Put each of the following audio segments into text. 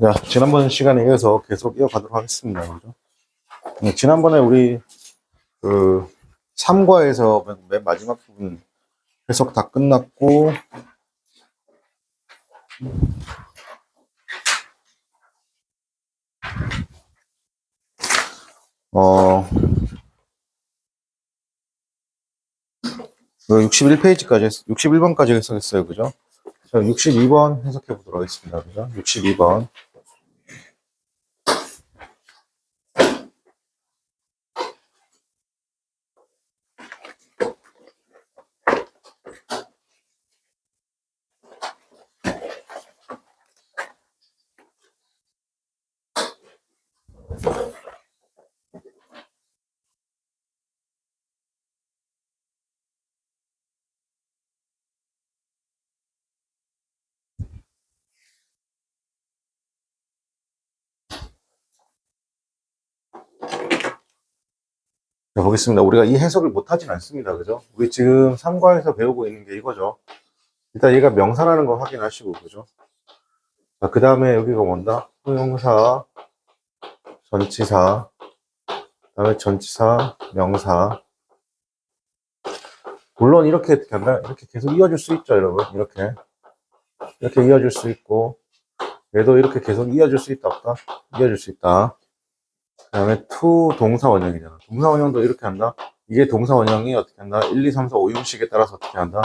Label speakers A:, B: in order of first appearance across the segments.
A: 자, 지난번 시간에 이어서 계속 이어가도록 하겠습니다. 그죠? 네, 지난번에 우리 그 3과에서 맨 마지막 부분 해석 다 끝났고, 어, 61페이지까지, 61번까지 해석했어요. 그죠? 자, 62번 해석해 보도록 하겠습니다. 그죠? 62번. 자, 보겠습니다. 우리가 이 해석을 못하진 않습니다. 그죠? 우리 지금 3과에서 배우고 있는 게 이거죠. 일단 얘가 명사라는 거 확인하시고, 그죠? 자, 그 다음에 여기가 뭔다? 형용사, 전치사, 그다음에 전치사, 명사. 물론 이렇게 간다. 이렇게 계속 이어질 수 있죠, 여러분. 이렇게 이어질 수 있고, 얘도 이렇게 계속 이어질 수 있다, 없다? 이어질 수 있다. 그다음에 to 동사 원형이잖아. 동사 원형도 이렇게 한다. 이게 동사 원형이 어떻게 한다? 1, 2, 3, 4, 5, 6식에 따라서 어떻게 한다?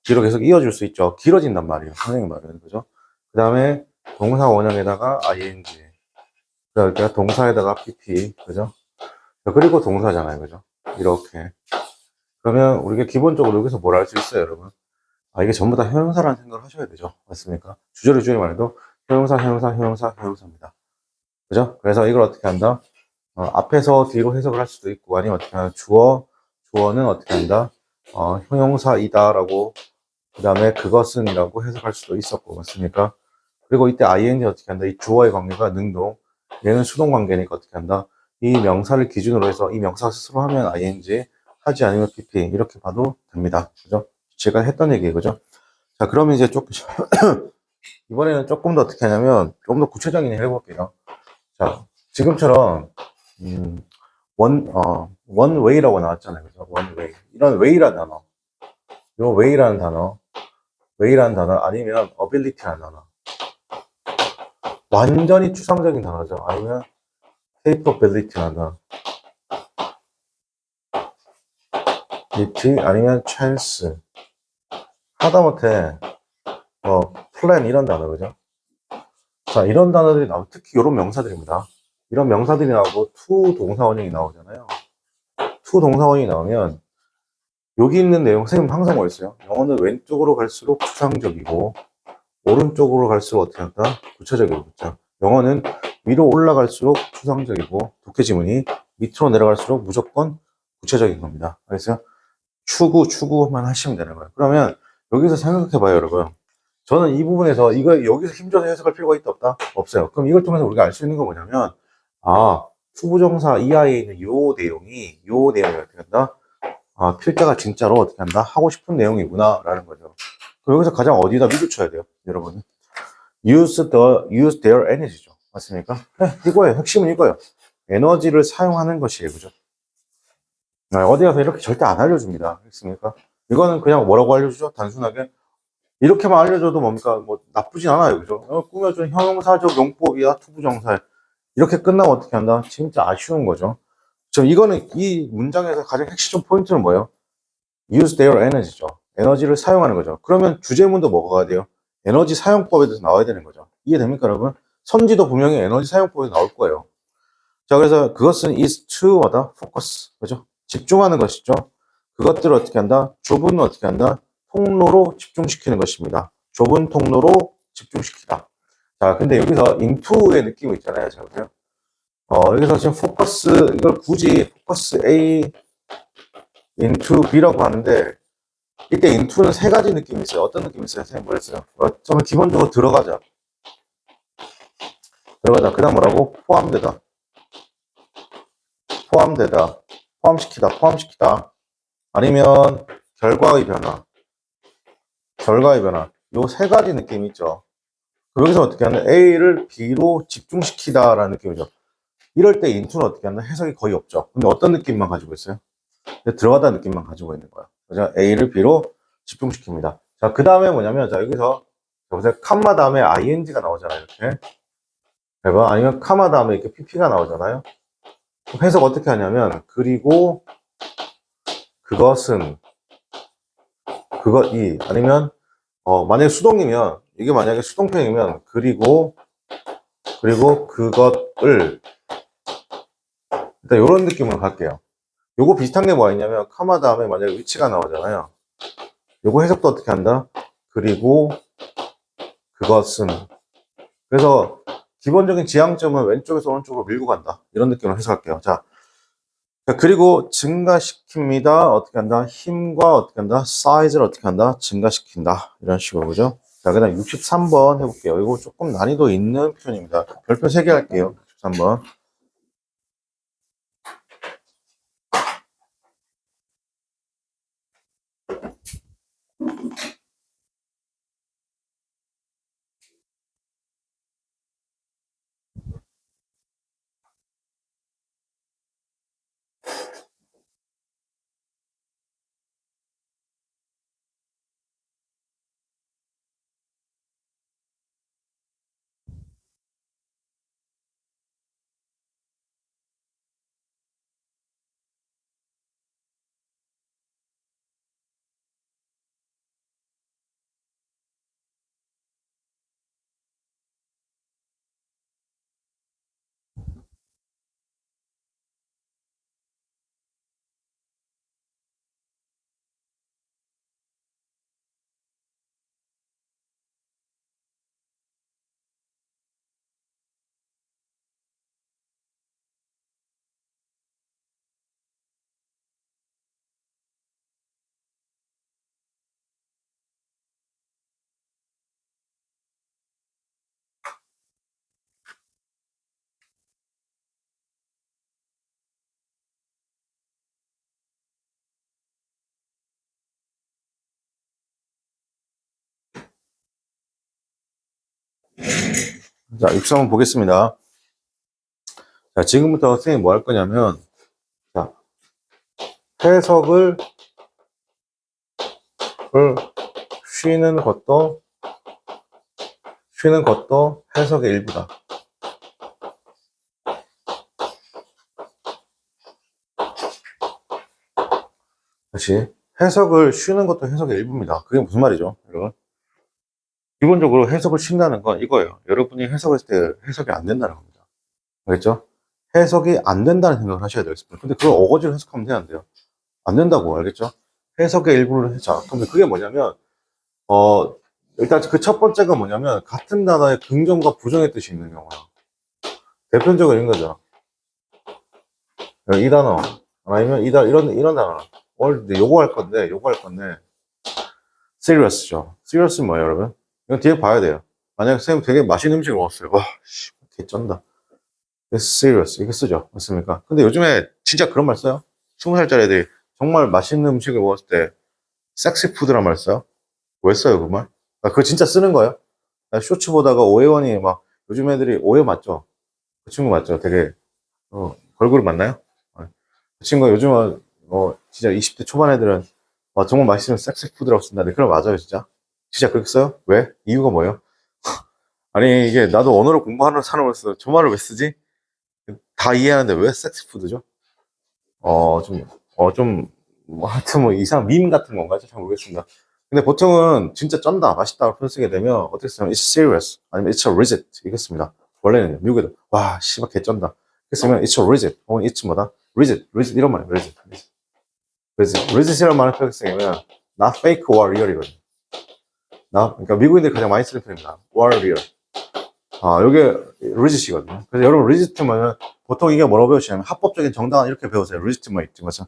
A: 뒤로 계속 이어질 수 있죠. 길어진단 말이에요. 선생님 말은. 그죠? 그 다음에 동사 원형에다가 ing. 그러니까 동사에다가 pp. 그죠? 그리고 동사잖아요. 그죠? 이렇게. 그러면 우리가 기본적으로 여기서 뭘 알 수 있어요, 여러분? 아, 이게 전부 다 형용사라는 생각을 하셔야 되죠. 맞습니까? 주저리 주저리 말해도 형용사입니다. 그죠? 그래서 이걸 어떻게 한다? 앞에서 뒤로 해석을 할 수도 있고, 아니면 어떻게 하냐? 주어는 어떻게 한다? 형용사이다라고, 그 다음에 그것은이라고 해석할 수도 있었고, 맞습니까? 그리고 이때 ing 어떻게 한다? 이 주어의 관계가 능동, 얘는 수동 관계니까 어떻게 한다? 이 명사를 기준으로 해서 이 명사 스스로 하면 ing, 하지 않으면 pp, 이렇게 봐도 됩니다. 그죠? 제가 했던 얘기, 그죠? 자, 그러면 이제 조금, 이번에는 조금 더 어떻게 하냐면, 조금 더 구체적인 얘기를 해볼게요. 자, 지금처럼, 원웨이라고 나왔잖아요. 그죠? 원웨이. 이런 웨이라는 단어. 요 웨이라는 단어, 아니면 ability라는 단어. 완전히 추상적인 단어죠. 아니면 capability라는 단어. 아니면 chance. 하다못해, plan 이런 단어, 그죠? 자, 이런 단어들이 나오고, 특히 이런 명사들입니다. 이런 명사들이 나오고, to 동사 원형이 나오잖아요. to 동사 원형이 나오면, 여기 있는 내용, 선생님 항상 뭐였어요? 영어는 왼쪽으로 갈수록 추상적이고, 오른쪽으로 갈수록 어떻게 한다? 구체적이고, 그죠? 영어는 위로 올라갈수록 추상적이고, 독해지문이 밑으로 내려갈수록 무조건 구체적인 겁니다. 알겠어요? 추구만 하시면 되는 거예요. 그러면, 여기서 생각해봐요, 여러분. 저는 이 부분에서 여기서 힘줘서 해석할 필요가 있다 없다? 없어요. 그럼 이걸 통해서 우리가 알 수 있는 건 뭐냐면, 투부정사 이하에 있는 요 내용이 어떻게 한다? 필자가 진짜로 어떻게 한다? 하고 싶은 내용이구나 라는 거죠. 그럼 여기서 가장 어디다 밀어쳐야 돼요, 여러분? use their energy죠. 맞습니까? 네, 이거예요. 핵심은 이거예요. 에너지를 사용하는 것이에요. 그죠? 어디 가서 이렇게 절대 안 알려줍니다. 알겠습니까? 이거는 그냥 뭐라고 알려주죠? 단순하게 이렇게만 알려줘도 뭡니까? 뭐 나쁘진 않아요. 그죠? 꾸며준 형용사적 용법이야 투부정사. 이렇게 끝나면 어떻게 한다? 진짜 아쉬운 거죠. 지금 이거는 이 문장에서 가장 핵심 포인트는 뭐예요? use their energy죠. 에너지를 사용하는 거죠. 그러면 주제문도 뭐가 돼요? 에너지 사용법에 대해서 나와야 되는 거죠. 이해됩니까, 여러분? 선지도 분명히 에너지 사용법에 나올 거예요. 자, 그래서 그것은 is to 뭐다? focus. 그죠? 집중하는 것이죠. 그것들을 어떻게 한다? 좁은 어떻게 한다? 통로로 집중시키는 것입니다. 좁은 통로로 집중시키다. 자, 근데 여기서 into의 느낌이 있잖아요. 자, 보세요. 여기서 지금 focus, 이걸 굳이 focus A into B라고 하는데, 이때 into는 세 가지 느낌이 있어요. 어떤 느낌이 있어요? 선생님 뭐랬어요? 처음에 기본적으로 들어가자. 그 다음 뭐라고? 포함시키다. 아니면 결과의 변화. 요 세 가지 느낌이 있죠. 그럼 여기서 어떻게 하냐? A를 B로 집중시키다라는 느낌이죠. 이럴 때 into는 어떻게 하냐? 해석이 거의 없죠. 근데 어떤 느낌만 가지고 있어요? 들어가다는 느낌만 가지고 있는 거예요. 그래서 A를 B로 집중시킵니다. 자, 그 다음에 뭐냐면, 자, 여기서, 보세요. 컴마 다음에 ing가 나오잖아요. 이렇게. 해봐. 아니면 컴마 다음에 이렇게 pp가 나오잖아요. 해석 어떻게 하냐면, 그리고 그것은, 아니면, 만약에 수동이면, 이게 만약에 수동태이면, 그리고 그것을, 일단 이런 느낌으로 갈게요. 요거 비슷한 게 뭐가 있냐면, 컴마 다음에 만약에 위치가 나오잖아요. 요거 해석도 어떻게 한다? 그리고 그것은. 그래서 기본적인 지향점은 왼쪽에서 오른쪽으로 밀고 간다. 이런 느낌으로 해석할게요. 자, 그리고 증가시킵니다. 어떻게 한다? 힘과 어떻게 한다? 사이즈를 어떻게 한다? 증가시킨다. 이런 식으로, 그죠? 자, 그 다음 63번 해볼게요. 이거 조금 난이도 있는 표현입니다. 별표 3개 할게요. 63번. 자, 63번 보겠습니다. 자, 지금부터 선생님이 뭐 할 거냐면, 자, 해석을 쉬는 것도 해석의 일부다. 다시 해석을 쉬는 것도 해석의 일부입니다. 그게 무슨 말이죠, 여러분? 기본적으로 해석을 쉰다는 건 이거예요. 여러분이 해석을 했을 때 해석이 안 된다는 겁니다. 알겠죠? 해석이 안 된다는 생각을 하셔야 되겠습니다. 근데 그걸 어거지로 해석하면 안 돼요. 안 된다고, 알겠죠? 해석의 일부를 자, 근데 그게 뭐냐면, 일단 그 첫 번째가 뭐냐면, 같은 단어에 긍정과 부정의 뜻이 있는 경우야. 대표적으로 이런 거죠. 이 단어, 아니면 이런 단어. 오늘 요거 할 건데, serious죠. serious는 뭐예요, 여러분? 이거 뒤에 봐야 돼요. 만약에 선생님 되게 맛있는 음식을 먹었어요. 와, 씨, 개쩐다. serious. 이렇게 쓰죠. 맞습니까? 근데 요즘에 진짜 그런 말 써요? 20살짜리 애들이 정말 맛있는 음식을 먹었을 때, 섹시 푸드란 말 써요? 왜 써요, 그 말? 그거 진짜 쓰는 거예요? 나 쇼츠 보다가 오해원이 막, 요즘 애들이 오해 맞죠? 그 친구 맞죠? 되게, 걸그룹 맞나요? 그 친구가 요즘은, 진짜 20대 초반 애들은, 와, 정말 맛있으면 섹시 푸드라고 쓴다. 네, 그럼 맞아요, 진짜. 진짜 그렇게 써요? 왜? 이유가 뭐예요? 아니, 이게 나도 언어를 공부하는 사람으로서 저 말을 왜 쓰지? 다 이해하는데 왜 섹스푸드죠? 좀, 뭐, 하여튼 뭐, 이상 밈 같은 건가? 잘 모르겠습니다. 근데 보통은 진짜 쩐다, 맛있다고 표현 쓰게 되면 어떻게 쓰면 it's serious, 아니면 it's a rigid, 이렇게 씁니다. 원래는 미국에도, 와, 씨발, 개쩐다. 이렇게 쓰면 it's a rigid, 혹은 it's 뭐다? rigid, 이런 말이에요, rigid이란 말을 표현 쓰면 not fake or real이거든요. 그러니까 미국인들이 가장 많이 쓰는 표현입니다. or real. 요게 리지트거든요. 그래서 여러분 리지트면 보통 이게 뭐라고 배우시냐면 합법적인 정당한 이렇게 배우세요. 리지트만 있지 맞죠?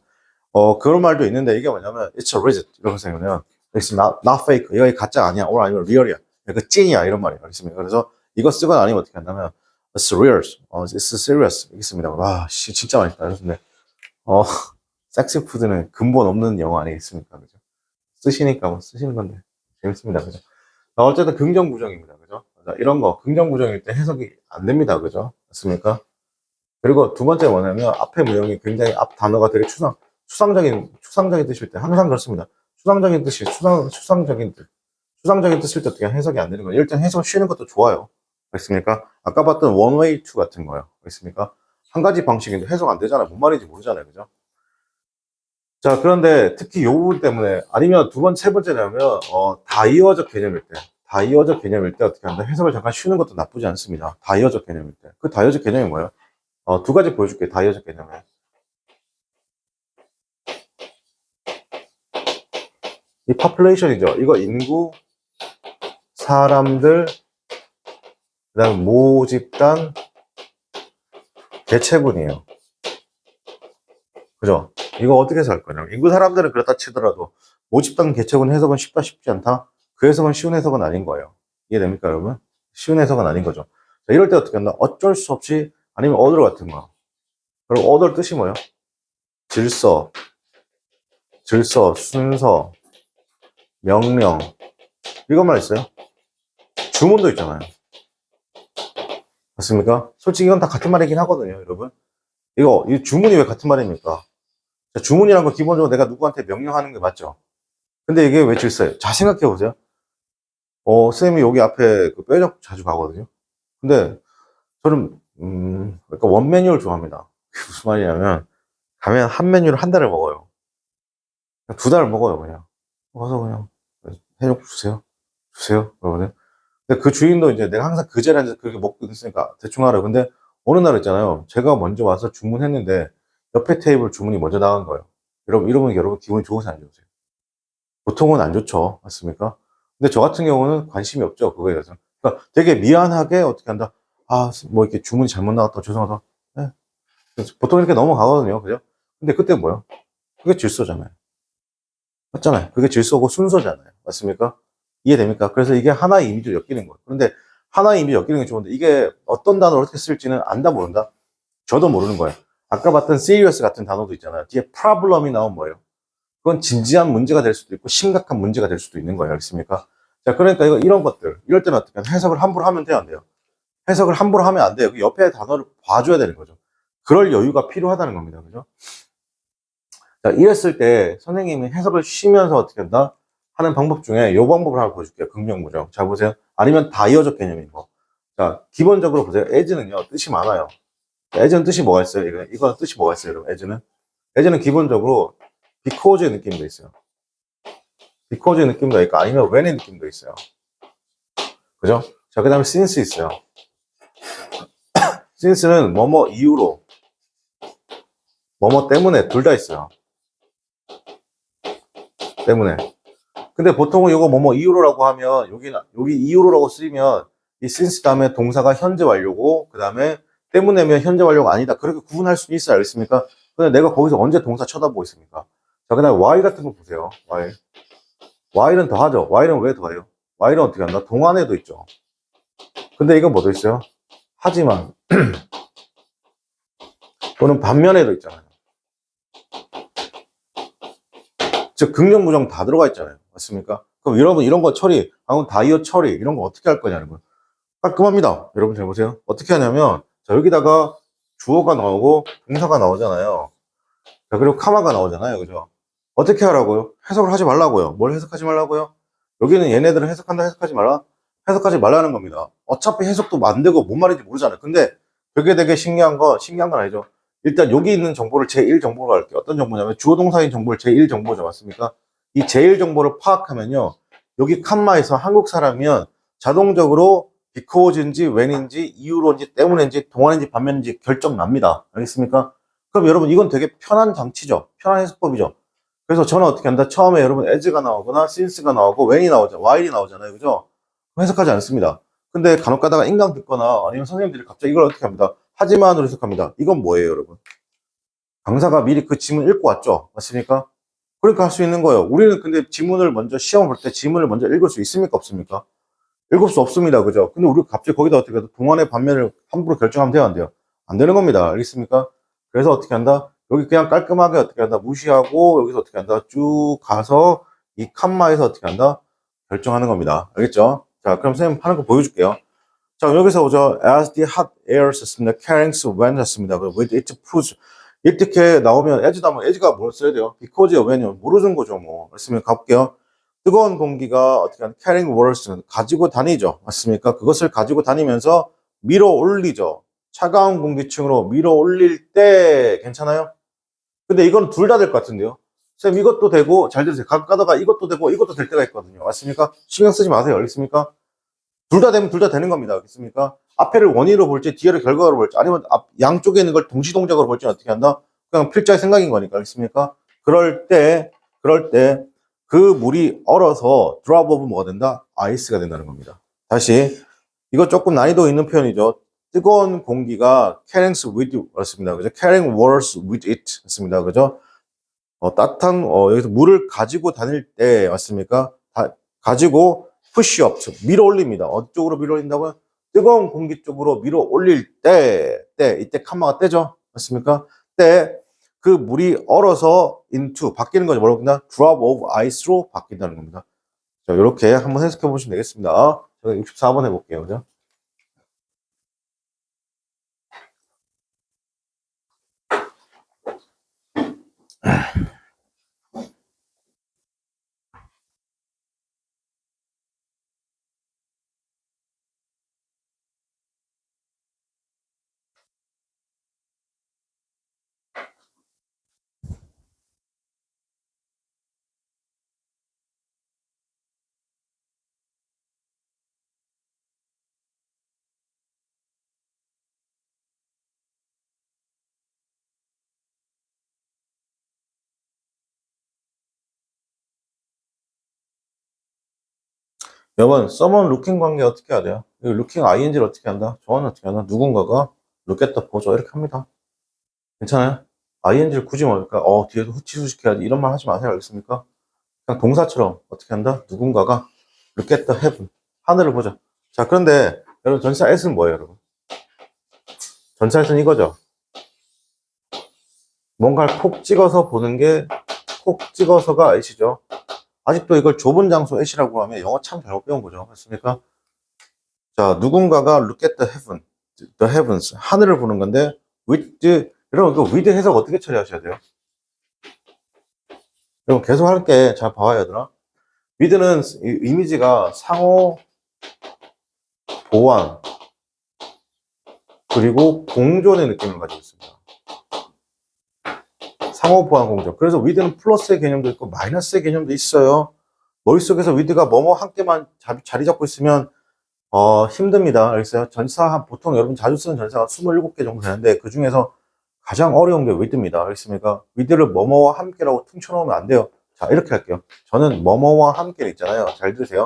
A: 그런 말도 있는데 이게 뭐냐면 it's a legit 이렇게 생각하면 it's not fake. 이거 가짜 아니야. or 아니면 real이야. 그 찐이야 이런 말이에요. 있습니다. 그래서 이거 쓰거나 아니면 어떻게 한다면 it's real, it's serious 이렇게 씁니다. 와, 진짜 맛있다. 근데 섹시 푸드는 근본 없는 영어 아니겠습니까? 그죠? 쓰시니까 뭐 쓰시는 건데 재밌습니다. 그죠? 어쨌든 긍정 부정입니다. 그죠? 자, 이런 거 긍정부정일 때 해석이 안 됩니다. 그죠? 맞습니까? 그리고 두 번째 뭐냐면 앞에 문형이 굉장히 앞 단어가 되게 추상적인 뜻일 때 항상 그렇습니다. 추상적인 뜻일 때 어떻게 해석이 안 되는 거예요. 일단 해석을 쉬는 것도 좋아요. 그렇습니까? 아까 봤던 one way to 같은 거요. 그렇습니까? 한 가지 방식인데 해석 안 되잖아요. 뭔 말인지 모르잖아요. 그죠? 자, 그런데 특히 이 부분 때문에 아니면 두 번째, 세 번째냐면 다이어적 개념일 때 어떻게 한다? 해석을 잠깐 쉬는 것도 나쁘지 않습니다. 다이어적 개념일 때. 그 다이어적 개념이 뭐예요? 두 가지 보여줄게요. 다이어적 개념에. 이 population이죠. 이거 인구, 사람들, 그다음 모집단, 개체군이에요. 그죠? 이거 어떻게 해석할 거냐? 인구 사람들은 그렇다 치더라도 모집단 개체군 해석은 쉽지 않다? 그 해석은 쉬운 해석은 아닌 거예요. 이해됩니까, 여러분? 쉬운 해석은 아닌 거죠. 자, 이럴 때 어떻게 한다? 어쩔 수 없이 아니면 order 같은 거. 그럼 order 뜻이 뭐예요? 질서, 순서, 명령. 이것만 있어요. 주문도 있잖아요. 맞습니까? 솔직히 이건 다 같은 말이긴 하거든요, 여러분. 이 주문이 왜 같은 말입니까? 자, 주문이란 건 기본적으로 내가 누구한테 명령하는 게 맞죠? 근데 이게 왜 질서예요? 자, 생각해 보세요. 쌤이 여기 앞에 그 뼈적 자주 가거든요. 근데 저는, 그러니까 원 메뉴를 좋아합니다. 그게 무슨 말이냐면, 가면 한 메뉴를 한 달을 먹어요. 두 달을 먹어요, 그냥. 와서 그냥, 해적 주세요, 여러분. 근데 그 주인도 이제 내가 항상 그 자리에 앉아서 그렇게 먹고 있으니까 대충 알아요. 근데 어느 날 있잖아요. 제가 먼저 와서 주문했는데 옆에 테이블 주문이 먼저 나간 거예요. 여러분, 이러면 여러분 기분이 좋으세요, 안 좋으세요? 보통은 안 좋죠. 맞습니까? 근데 저 같은 경우는 관심이 없죠. 그거에 대해서. 그러니까 되게 미안하게 어떻게 한다. 뭐 이렇게 주문이 잘못 나왔다. 죄송하다. 네. 보통 이렇게 넘어가거든요. 그죠? 근데 그때 뭐요? 그게 질서잖아요. 맞잖아요. 그게 질서고 순서잖아요. 맞습니까? 이해됩니까? 그래서 이게 하나의 이미지로 엮이는 거예요. 그런데 하나의 이미지로 엮이는 게 좋은데 이게 어떤 단어를 어떻게 쓸지는 안다 모른다? 저도 모르는 거예요. 아까 봤던 serious 같은 단어도 있잖아요. 뒤에 problem이 나오면 뭐예요? 그건 진지한 문제가 될 수도 있고 심각한 문제가 될 수도 있는 거예요. 알겠습니까? 자, 그러니까 이런 것들 이럴 때는 어떻게 하면 해석을 함부로 하면 돼요, 안 돼요? 해석을 함부로 하면 안 돼요. 그 옆에 단어를 봐줘야 되는 거죠. 그럴 여유가 필요하다는 겁니다. 그죠? 자, 이랬을 때 선생님이 해석을 쉬면서 어떻게 한다? 하는 방법 중에 이 방법을 하나 보여줄게요. 긍정부정. 자, 보세요. 아니면 다이어적 개념인 거. 자, 기본적으로 보세요. as는요, 뜻이 많아요. as는 뜻이 뭐가 있어요? 이거 뜻이 뭐가 있어요, 여러분? as는 기본적으로 because의 느낌도 있어요. because의 느낌도 있고, 아니면 when의 느낌도 있어요. 그죠? 자, 그 다음에 since 있어요. since는 뭐뭐 이유로, 뭐뭐 때문에, 둘 다 있어요. 때문에. 근데 보통은 이거 뭐뭐 이유로라고 하면 여기 이유로라고 쓰이면 이 since 다음에 동사가 현재 완료고 그 다음에 때문에면 현재 완료가 아니다. 그렇게 구분할 수 있어요. 알겠습니까? 근데 내가 거기서 언제 동사 쳐다보고 있습니까? 자, 그 다음에 while 같은 거 보세요. while은 더하죠. while은 왜 더해요? while은 어떻게 한다? 동안에도 있죠. 근데 이건 뭐도 있어요? 하지만 또는 반면에도 있잖아요. 즉 긍정 부정 다 들어가 있잖아요. 맞습니까? 그럼 여러분 이런 거 처리, 다이어 처리 이런 거 어떻게 할 거냐는 거예요. 깔끔합니다. 여러분 잘 보세요. 어떻게 하냐면 자, 여기다가 주어가 나오고 동사가 나오잖아요. 자, 그리고 카마가 나오잖아요. 그죠? 어떻게 하라고요? 해석을 하지 말라고요. 뭘 해석하지 말라고요? 여기는 얘네들은 해석한다, 해석하지 말라. 해석하지 말라는 겁니다. 어차피 해석도 안 되고 뭔 말인지 모르잖아요. 근데 되게 신기한 건 아니죠. 일단 여기 있는 정보를 제1 정보로 할게요. 어떤 정보냐면 주어 동사인 정보를 제1 정보죠. 맞습니까? 이 제1 정보를 파악하면요. 여기 칸마에서 한국 사람이면 자동적으로 because인지 when인지 이유로인지 때문인지 동안인지 반면인지 결정 납니다. 알겠습니까? 그럼 여러분 이건 되게 편한 장치죠. 편한 해석법이죠. 그래서 저는 어떻게 한다? 처음에 여러분 as가 나오거나 since가 나오고 when이 나오죠. while이 나오잖아요. 그죠? 해석하지 않습니다. 근데 간혹 가다가 인강 듣거나 아니면 선생님들이 갑자기 이걸 어떻게 합니다? 하지만으로 해석합니다. 이건 뭐예요, 여러분? 강사가 미리 그 지문 읽고 왔죠? 맞습니까? 그러니까 할 수 있는 거예요. 우리는 근데 지문을 먼저 시험 볼 때 지문을 먼저 읽을 수 있습니까? 없습니까? 읽을 수 없습니다. 그죠? 근데 우리가 갑자기 거기다 어떻게 해도 동안의 반면을 함부로 결정하면 돼요? 안 돼요? 안 되는 겁니다. 알겠습니까? 그래서 어떻게 한다? 여기 그냥 깔끔하게 어떻게 한다? 무시하고 여기서 어떻게 한다? 쭉 가서 이 칸마에서 어떻게 한다? 결정하는 겁니다. 알겠죠? 자, 그럼 선생님 하는 거 보여줄게요. 자, 여기서 오죠. As the hot air 썼습니다. Carrying when 썼습니다. with it push. 이렇게 나오면 as도 하면 as가 뭘 써야 돼요? because, when이요. 모르는 거죠, 뭐. 그랬으면 가볼게요. 뜨거운 공기가 어떻게 하는 carrying water는 가지고 다니죠. 맞습니까? 그것을 가지고 다니면서 밀어 올리죠. 차가운 공기층으로 밀어 올릴 때 괜찮아요? 근데 이건 둘 다 될 것 같은데요. 쌤 이것도 되고 잘 들으세요. 가다가 이것도 되고 이것도 될 때가 있거든요. 맞습니까? 신경 쓰지 마세요. 알겠습니까? 둘 다 되면 둘 다 되는 겁니다. 알겠습니까? 앞에를 원인으로 볼지 뒤에를 결과로 볼지 아니면 양쪽에 있는 걸 동시동작으로 볼지 어떻게 한다? 그냥 필자의 생각인 거니까. 알겠습니까? 그럴 때 그 물이 얼어서 드랍 오브 뭐가 된다? 아이스가 된다는 겁니다. 다시 이거 조금 난이도 있는 표현이죠. 뜨거운 공기가 carrying with 그렇습니다. 그죠? carrying waters with it 맞습니다. 그죠? 따뜻한 여기서 물을 가지고 다닐 때 맞습니까? 가지고 push up 밀어 올립니다. 어디 쪽으로 밀어 올린다고요? 뜨거운 공기 쪽으로 밀어 올릴 때 이때 컴마가 떼죠. 맞습니까? 때 그 물이 얼어서 into 바뀌는 거죠. 뭐라고 한다? drop of ice로 바뀐다는 겁니다. 자, 이렇게 한번 해석해 보시면 되겠습니다. 제가 64번 해볼게요. 그죠? 여러분, someone looking 관계 어떻게 해야 돼요? 이 looking ing를 어떻게 한다? 저는 어떻게 한다? 누군가가 look at the 보죠. 이렇게 합니다. 괜찮아요? ing를 굳이 뭐랄까? 뒤에서 후치수식해야지. 이런 말 하지 마세요. 알겠습니까? 그냥 동사처럼 어떻게 한다? 누군가가 look at the heaven. 하늘을 보자. 자, 그런데 여러분, 전치사 s는 뭐예요, 여러분? 전치사 s는 이거죠. 뭔가를 콕 찍어서 보는 게 콕 찍어서가 s이죠. 아직도 이걸 좁은 장소 s이라고 하면 영어 참 잘못 배운 거죠. 맞습니까? 자, 누군가가 look at the heavens, 하늘을 보는 건데, 여러분, 그 with 해석 어떻게 처리하셔야 돼요? 여러분, 계속 할게. 잘 봐야 얘들아. with는 이미지가 상호, 보완, 그리고 공존의 느낌을 가지고 있습니다. 상호, 보완, 공존. 그래서 with는 플러스의 개념도 있고, 마이너스의 개념도 있어요. 머릿속에서 with가 뭐뭐 함께만 자리 잡고 있으면, 힘듭니다. 알겠어요? 전사, 보통 여러분 자주 쓰는 전사가 27개 정도 되는데, 그 중에서 가장 어려운 게 with입니다. 알겠습니까? with를 뭐뭐와 함께라고 퉁쳐놓으면 안 돼요. 자, 이렇게 할게요. 저는 뭐뭐와 함께 있잖아요. 잘 들으세요.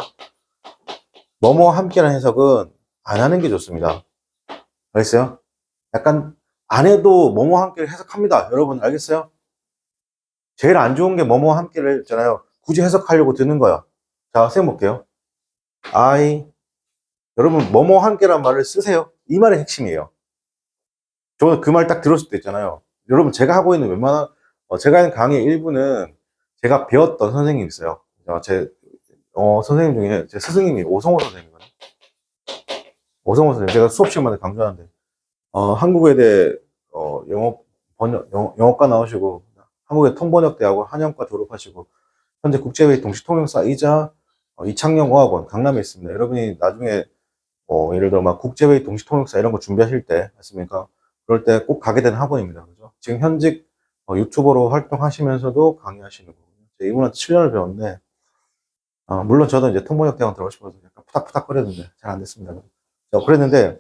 A: 뭐뭐와 함께라는 해석은 안 하는 게 좋습니다. 알겠어요? 약간 안 해도 뭐뭐와 함께를 해석합니다. 여러분 알겠어요? 제일 안 좋은 게 뭐뭐와 함께를 했잖아요. 굳이 해석하려고 드는 거야. 자, 선생님 볼게요. 여러분 뭐뭐와 함께라는 말을 쓰세요. 이 말의 핵심이에요. 저는 그 말 딱 들었을 때 있잖아요. 여러분, 제가 하고 있는 제가 하는 강의 일부는 제가 배웠던 선생님이 있어요. 선생님 중에 제 스승님이 오성호 선생님이거든요. 오성호 선생님, 제가 수업 시간마다 강조하는데, 한국외대, 영어과 나오시고, 한국의 통번역대하고 한영과 졸업하시고, 현재 국제회의 동시통역사이자 이창영어학원 강남에 있습니다. 여러분이 나중에 예를 들어 막 국제회의 동시통역사 이런 거 준비하실 때 맞습니까? 그럴 때 꼭 가게 되는 학원입니다. 그죠? 지금 현직 유튜버로 활동하시면서도 강의하시는 거거든요. 제가 이분한테 7년을 배웠는데 물론 저도 이제 통번역 대학 들어가고 싶어서 약간 푸닥푸닥 거렸는데 잘 안 됐습니다. 그랬는데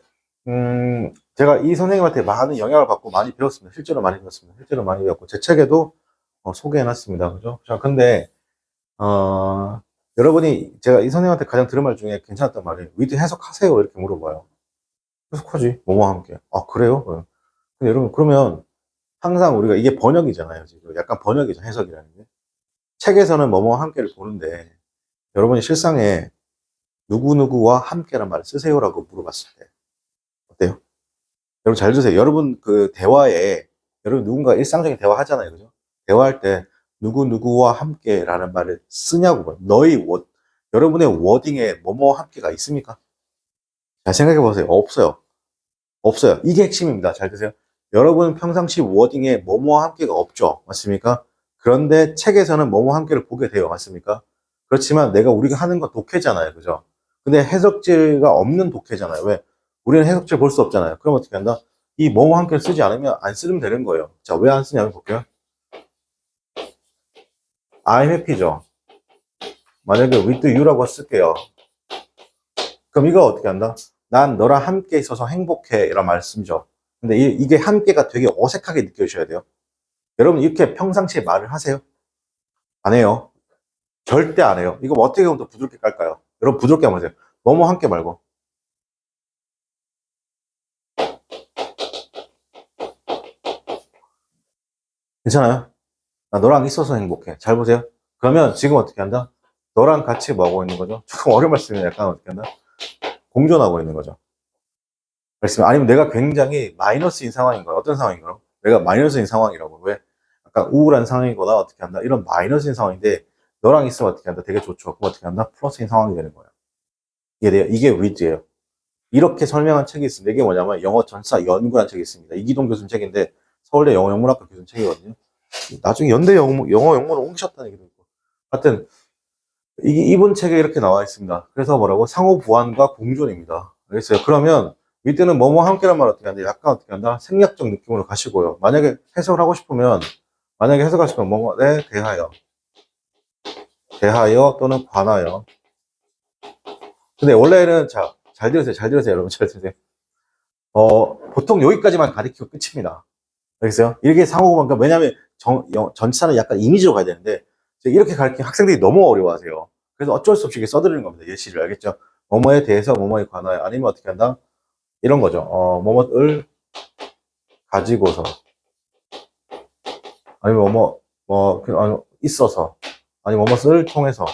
A: 제가 이 선생님한테 많은 영향을 받고 많이 배웠습니다. 실제로 많이 배웠습니다. 실제로 많이 배웠고 제 책에도 소개해놨습니다. 그죠? 자, 근데 여러분이 제가 이 선생님한테 가장 들은 말 중에 괜찮았던 말이 위드 해석하세요 이렇게 물어봐요. 해석하지 뭐뭐 함께. 아 그래요? 근데 여러분 그러면 항상 우리가 이게 번역이잖아요. 지금 약간 번역이죠. 해석이라는 게. 책에서는 뭐뭐 함께를 보는데 여러분이 실상에 누구누구와 함께란 말을 쓰세요라고 물어봤을 때 어때요? 여러분 잘 들으세요. 여러분 그 대화에 여러분 누군가 일상적인 대화 하잖아요. 그죠? 대화할 때 누구누구와 함께라는 말을 쓰냐고 봐요. 여러분의 워딩에 뭐뭐 함께가 있습니까? 자, 생각해 보세요. 없어요. 없어요. 이게 핵심입니다. 잘 드세요. 여러분 평상시 워딩에 뭐뭐와 함께가 없죠. 맞습니까? 그런데 책에서는 뭐뭐와 함께를 보게 돼요. 맞습니까? 그렇지만 우리가 하는 건 독해잖아요. 그죠? 근데 해석지가 없는 독해잖아요. 왜? 우리는 해석지를 볼 수 없잖아요. 그럼 어떻게 한다? 이 뭐뭐와 함께를 쓰지 않으면 안 쓰면 되는 거예요. 자, 왜 안 쓰냐면 볼게요. I'm happy죠. 만약에 with you라고 쓸게요. 그럼 이거 어떻게 한다? 난 너랑 함께 있어서 행복해. 이런 말씀이죠. 근데 이게 함께가 되게 어색하게 느껴지셔야 돼요. 여러분, 이렇게 평상시에 말을 하세요? 안 해요. 절대 안 해요. 이거 뭐 어떻게 하면 더 부드럽게 깔까요? 여러분, 부드럽게 한번 하세요. 뭐뭐 함께 말고. 괜찮아요? 나 너랑 있어서 행복해. 잘 보세요. 그러면 지금 어떻게 한다? 너랑 같이 뭐 하고 있는 거죠? 조금 어려운 말씀이 약간 어떻게 한다? 공존하고 있는 거죠. 말씀 아니면 내가 굉장히 마이너스인 상황인 거야. 어떤 상황인 거요? 내가 마이너스인 상황이라고. 왜? 약간 우울한 상황이거나 어떻게 한다? 이런 마이너스인 상황인데 너랑 있으면 어떻게 한다? 되게 좋죠. 그럼 어떻게 한다? 플러스인 상황이 되는 거예요. 이게 with예요. 이렇게 설명한 책이 있습니다. 이게 뭐냐면 영어 전사 연구라는 책이 있습니다. 이기동 교수님 책인데 서울대 영어영문학과 교수님 책이거든요. 나중에 연대 영어 영문을 옮기셨다는 얘기도 있고. 하여튼 이분 책에 이렇게 나와 있습니다. 그래서 뭐라고? 상호 보완과 공존입니다. 알겠어요? 그러면 이때는 뭐뭐 함께란 말 어떻게 하는데 약간 어떻게 한다? 생략적 느낌으로 가시고요. 만약에 해석을 하고 싶으면 만약에 해석하시면 뭐뭐에 대하여 또는 관하여. 근데 원래는 잘 들으세요. 잘 들으세요. 여러분 잘 들으세요. 보통 여기까지만 가리키고 끝입니다. 알겠어요? 이렇게 상호보완, 왜냐면 전치사는 약간 이미지로 가야 되는데 이렇게 가르치면 학생들이 너무 어려워하세요. 그래서 어쩔 수 없이 이렇게 써드리는 겁니다. 예시를. 알겠죠? 뭐뭐에 대해서 뭐뭐에 관하여 아니면 어떻게 한다? 이런 거죠. 뭐뭐를 가지고서 아니면 아니, 있어서 아니면 뭐뭐를 통해서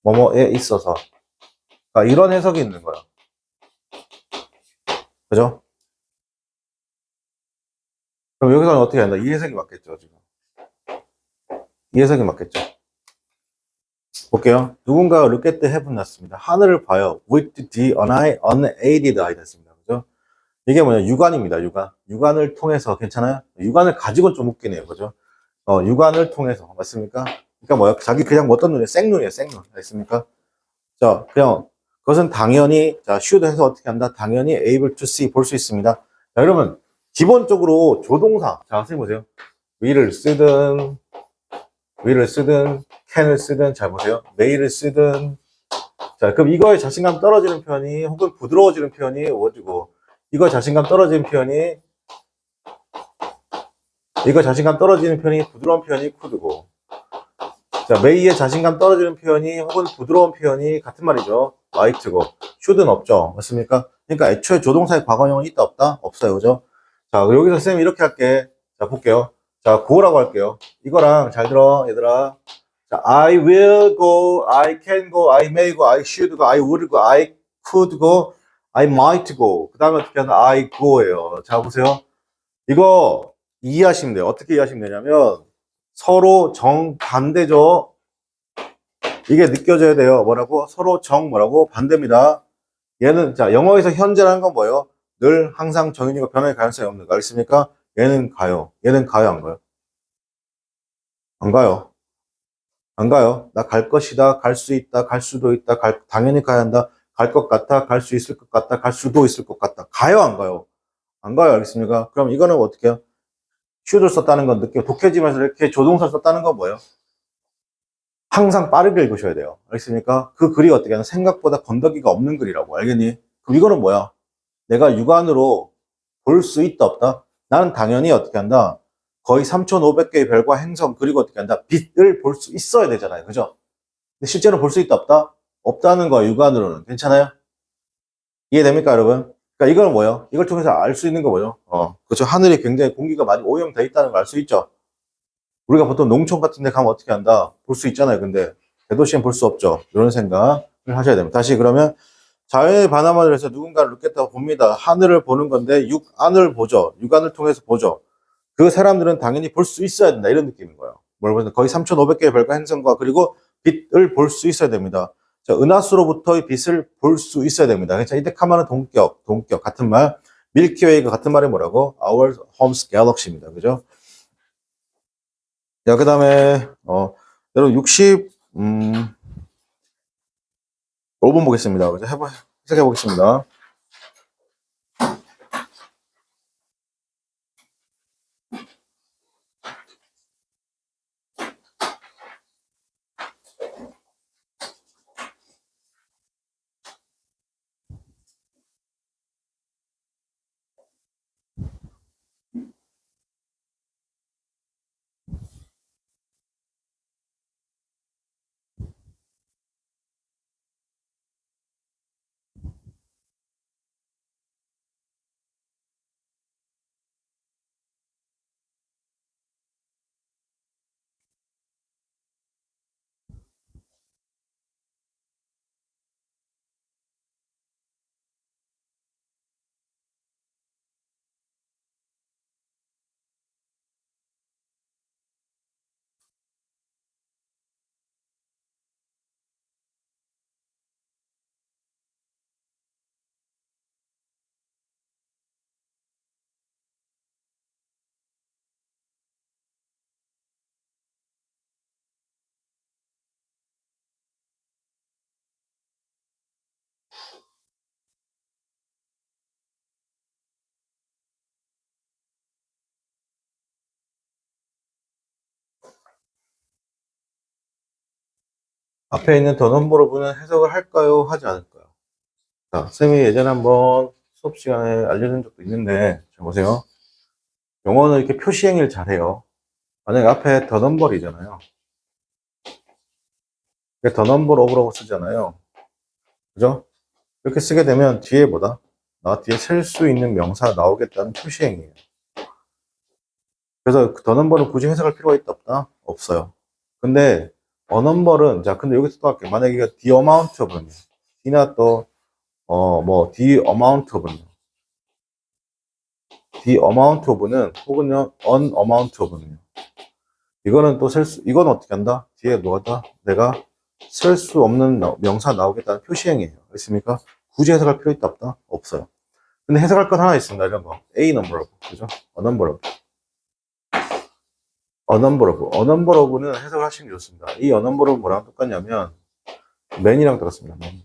A: 뭐뭐에 있어서 그러니까 이런 해석이 있는 거예요. 그죠? 그럼 여기서는 어떻게 한다? 이 해석이 맞겠죠, 지금. 이 해석이 맞겠죠. 볼게요. 누군가가 look at the heaven 났습니다. 하늘을 봐요. with the unaided eye 됐습니다. 그죠? 이게 뭐냐? 육안입니다. 육안. 육안을 통해서 괜찮아요? 육안을 가지고는 좀 웃기네요. 그죠? 육안을 통해서 맞습니까? 그러니까 뭐야? 자기 그냥 어떤 눈이에요? 생눈이에요. 생눈. 알겠습니까? 자, 그냥 그것은 당연히 자, should 해서 어떻게 한다? 당연히 able to see 볼 수 있습니다. 자, 여러분 기본적으로 조동사. 자, 선생님 보세요. will을 쓰든 can을 쓰든 잘 보세요. may를 쓰든 자, 그럼 이거에 자신감 떨어지는 표현이 혹은 부드러워지는 표현이 어디고 이거 자신감 떨어지는 표현이 부드러운 표현이 could고 자, may의 자신감 떨어지는 표현이 혹은 부드러운 표현이 같은 말이죠. might고 should는 없죠. 맞습니까? 그러니까 애초에 조동사의 과거형은 있다 없다? 없어요. 그죠? 자, 여기서 쌤이 이렇게 할게. 자, 볼게요. 자, go라고 할게요. 이거랑 잘 들어, 얘들아. 자, I will go, I can go, I may go, I should go, I would go, I could go, I might go. 그 다음에 어떻게 하나? I go예요. 자, 보세요. 이거 이해하시면 돼요. 어떻게 이해하시면 되냐면 서로 정반대죠. 이게 느껴져야 돼요. 뭐라고? 서로 뭐라고? 반대입니다. 얘는 자, 영어에서 현재라는 건 뭐예요? 늘 항상 정인이가 변할 가능성이 없는 거 알겠습니까? 얘는 가요. 얘는 가요, 안 가요? 안 가요. 안 가요. 나 갈 것이다. 갈 수 있다. 갈 수도 있다. 당연히 가야 한다. 갈 것 같아. 갈 수 있을 것 같다. 갈 수도 있을 것 같다. 가요, 안 가요? 안 가요. 알겠습니까? 그럼 이거는 어떻게 해요? should를 썼다는 건 느껴. 독해지면서 이렇게 조동사를 썼다는 건 뭐예요? 항상 빠르게 읽으셔야 돼요. 알겠습니까? 그 글이 어떻게 하냐. 생각보다 건더기가 없는 글이라고. 알겠니? 그럼 이거는 뭐야? 내가 육안으로 볼 수 있다, 없다? 나는 당연히 어떻게 한다? 거의 3,500개의 별과 행성, 그리고 어떻게 한다? 빛을 볼 수 있어야 되잖아요. 그죠? 근데 실제로 볼 수 있다, 없다? 없다는 거야, 육안으로는. 괜찮아요? 이해됩니까, 여러분? 그러니까 이건 뭐예요? 이걸 통해서 알 수 있는 거 뭐죠? 그렇죠. 하늘이 굉장히 공기가 많이 오염되어 있다는 걸 알 수 있죠. 우리가 보통 농촌 같은 데 가면 어떻게 한다? 볼 수 있잖아요. 근데 대도시엔 볼 수 없죠. 이런 생각을 하셔야 됩니다. 다시 그러면 자연의 반화만을 해서 누군가를 느꼈다고 봅니다. 하늘을 보는 건데 육안을 보죠. 육안을 통해서 보죠. 그 사람들은 당연히 볼 수 있어야 된다. 이런 느낌인 거예요. 뭘 보면 거의 3,500개의 별과 행성과 그리고 빛을 볼 수 있어야 됩니다. 자, 은하수로부터의 빛을 볼 수 있어야 됩니다. 그렇죠? 이때 카마는 동격, 같은 말. 밀키웨이가 같은 말이 뭐라고? Our home's galaxy입니다. 그죠? 자, 그 다음에, 여러분 5번 보겠습니다. 그죠? 해석해 보겠습니다. 앞에 있는 더 넘버로브는 해석을 할까요? 하지 않을까요? 자, 쌤이 예전에 한번 수업 시간에 알려준 적도 있는데, 자, 보세요. 영어는 이렇게 표시행위를 잘해요. 만약에 앞에 더 넘버이잖아요. 더 넘버 오브라고 쓰잖아요. 그죠? 이렇게 쓰게 되면 뒤에 뭐다? 뒤에 셀 수 있는 명사 나오겠다는 표시행위예요. 그래서 더 넘버는 굳이 해석할 필요가 있다 없다? 없어요. 근데 넘버는 자 근데 여기서 또 할게요. 만약에 이거 the amount of는 D나 또 the amount of는 the amount of는 혹은요 an amount of는요. 이거는 또 이건 어떻게 한다? 뒤에 뭐가 내가 쓸 수 없는 명사 나오겠다는 표시행위예요. 있습니까? 굳이 해석할 필요 있다 없다? 없어요. 근데 해석할 건 하나 있습니다. 이런 거. A number of. 그죠? A number of. A number of. A number of는 해석을 하시는 게 좋습니다. 이 A number of 뭐랑 똑같냐면 man이랑 똑같습니다. man.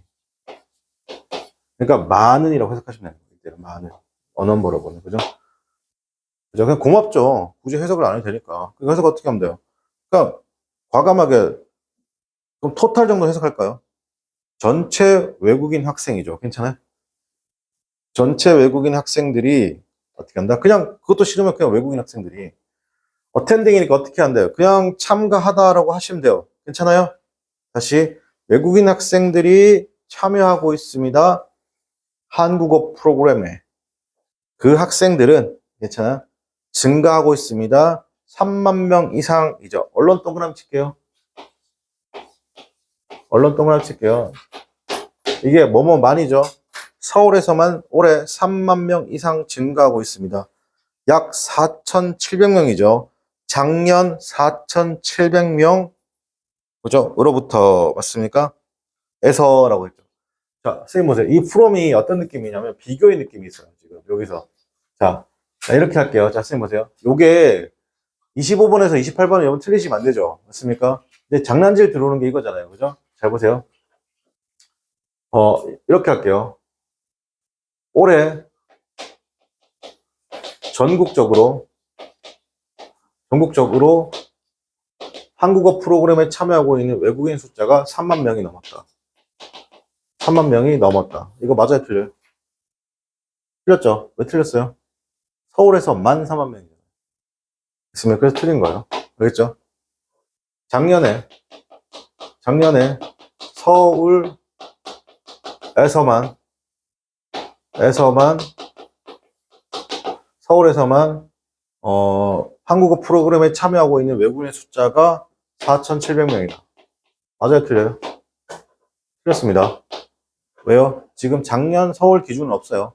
A: 그러니까 많은이라고 해석하시면 돼요. 많은. A number of는. 그죠? 그죠? 그냥 고맙죠. 굳이 해석을 안 해도 되니까. 그 해석 어떻게 하면 돼요? 그러니까 과감하게 그럼 토탈 정도 해석할까요? 전체 외국인 학생이죠. 괜찮아요? 전체 외국인 학생들이 어떻게 한다? 그냥 그것도 싫으면 그냥 외국인 학생들이 어텐딩이니까 어떻게 한대요? 그냥 참가하다라고 하시면 돼요. 괜찮아요? 다시 외국인 학생들이 참여하고 있습니다. 한국어 프로그램에 그 학생들은 괜찮아요? 증가하고 있습니다. 3만 명 이상이죠. 언론 동그라미 칠게요. 언론 동그라미 칠게요. 이게 뭐뭐만이죠. 서울에서만 올해 3만 명 이상 증가하고 있습니다. 약 4,700명이죠. 작년 4,700명, 그죠? 으로부터 맞습니까? 에서라고 했죠. 자, 선생님 보세요. 이 프롬이 어떤 느낌이냐면 비교의 느낌이 있어요. 지금 여기서. 자, 이렇게 할게요. 자, 선생님 보세요. 요게 25번에서 28번은 여러분 틀리시면 안 되죠. 맞습니까? 근데 장난질 들어오는 게 이거잖아요. 그죠? 잘 보세요. 이렇게 할게요. 올해 전국적으로 한국어 프로그램에 참여하고 있는 외국인 숫자가 3만 명이 넘었다. 3만 명이 넘었다. 이거 맞아요, 틀려요? 틀렸죠? 왜 틀렸어요? 서울에서 만 4만 명이잖아요. 있으면 그래서 틀린 거예요. 알겠죠? 작년에 서울에서만 한국어 프로그램에 참여하고 있는 외국인의 숫자가 4,700명이다. 맞아요, 틀려요? 틀렸습니다. 왜요? 지금 작년 서울 기준은 없어요.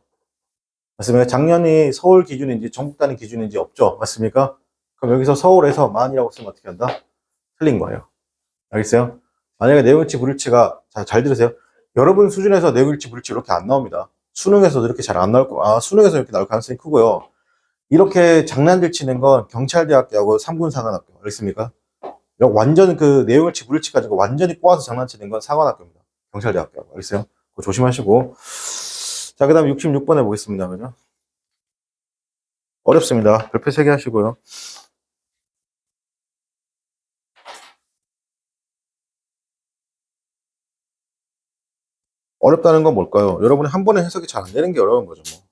A: 맞습니까? 작년이 서울 기준인지 전국 단위 기준인지 없죠. 맞습니까? 그럼 여기서 서울에서 만이라고 쓰면 어떻게 한다? 틀린 거예요. 알겠어요? 만약에 네오일치 불일치가 자, 잘 들으세요. 여러분 수준에서 내용일치, 불일치 이렇게 안 나옵니다. 수능에서도 이렇게 잘 안 나올 거, 수능에서 이렇게 나올 가능성이 크고요. 이렇게 장난질 치는 건 경찰대학교하고 삼군사관학교. 알겠습니까? 완전 그 내용일치, 불일치 가지고 완전히 꼬아서 장난치는 건 사관학교입니다. 경찰대학교하고. 알겠어요? 그거 조심하시고. 자, 그 다음에 66번 해보겠습니다. 그죠? 어렵습니다. 별표 3개 하시고요. 어렵다는 건 뭘까요? 여러분이 한 번에 해석이 잘 안 되는 게 어려운 거죠, 뭐.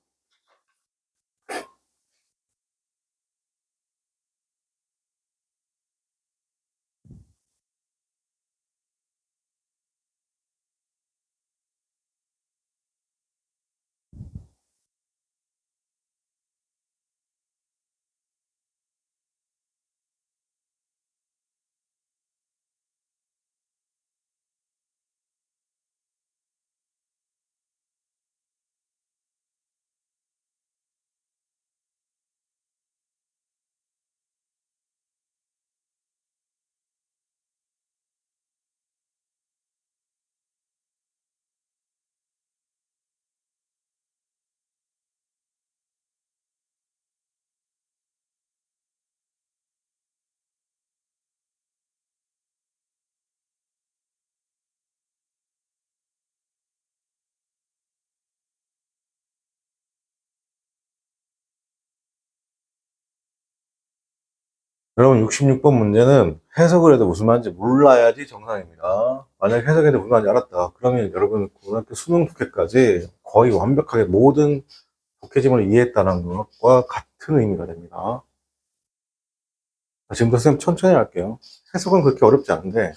A: 여러분 66번 문제는 해석을 해도 무슨 말인지 몰라야지 정상입니다. 만약 해석해도 무슨 말인지 알았다. 그러면 여러분 고등학교 수능 독해까지 거의 완벽하게 모든 독해지문을 이해했다는 것과 같은 의미가 됩니다. 지금부터 선생님 천천히 할게요. 해석은 그렇게 어렵지 않은데,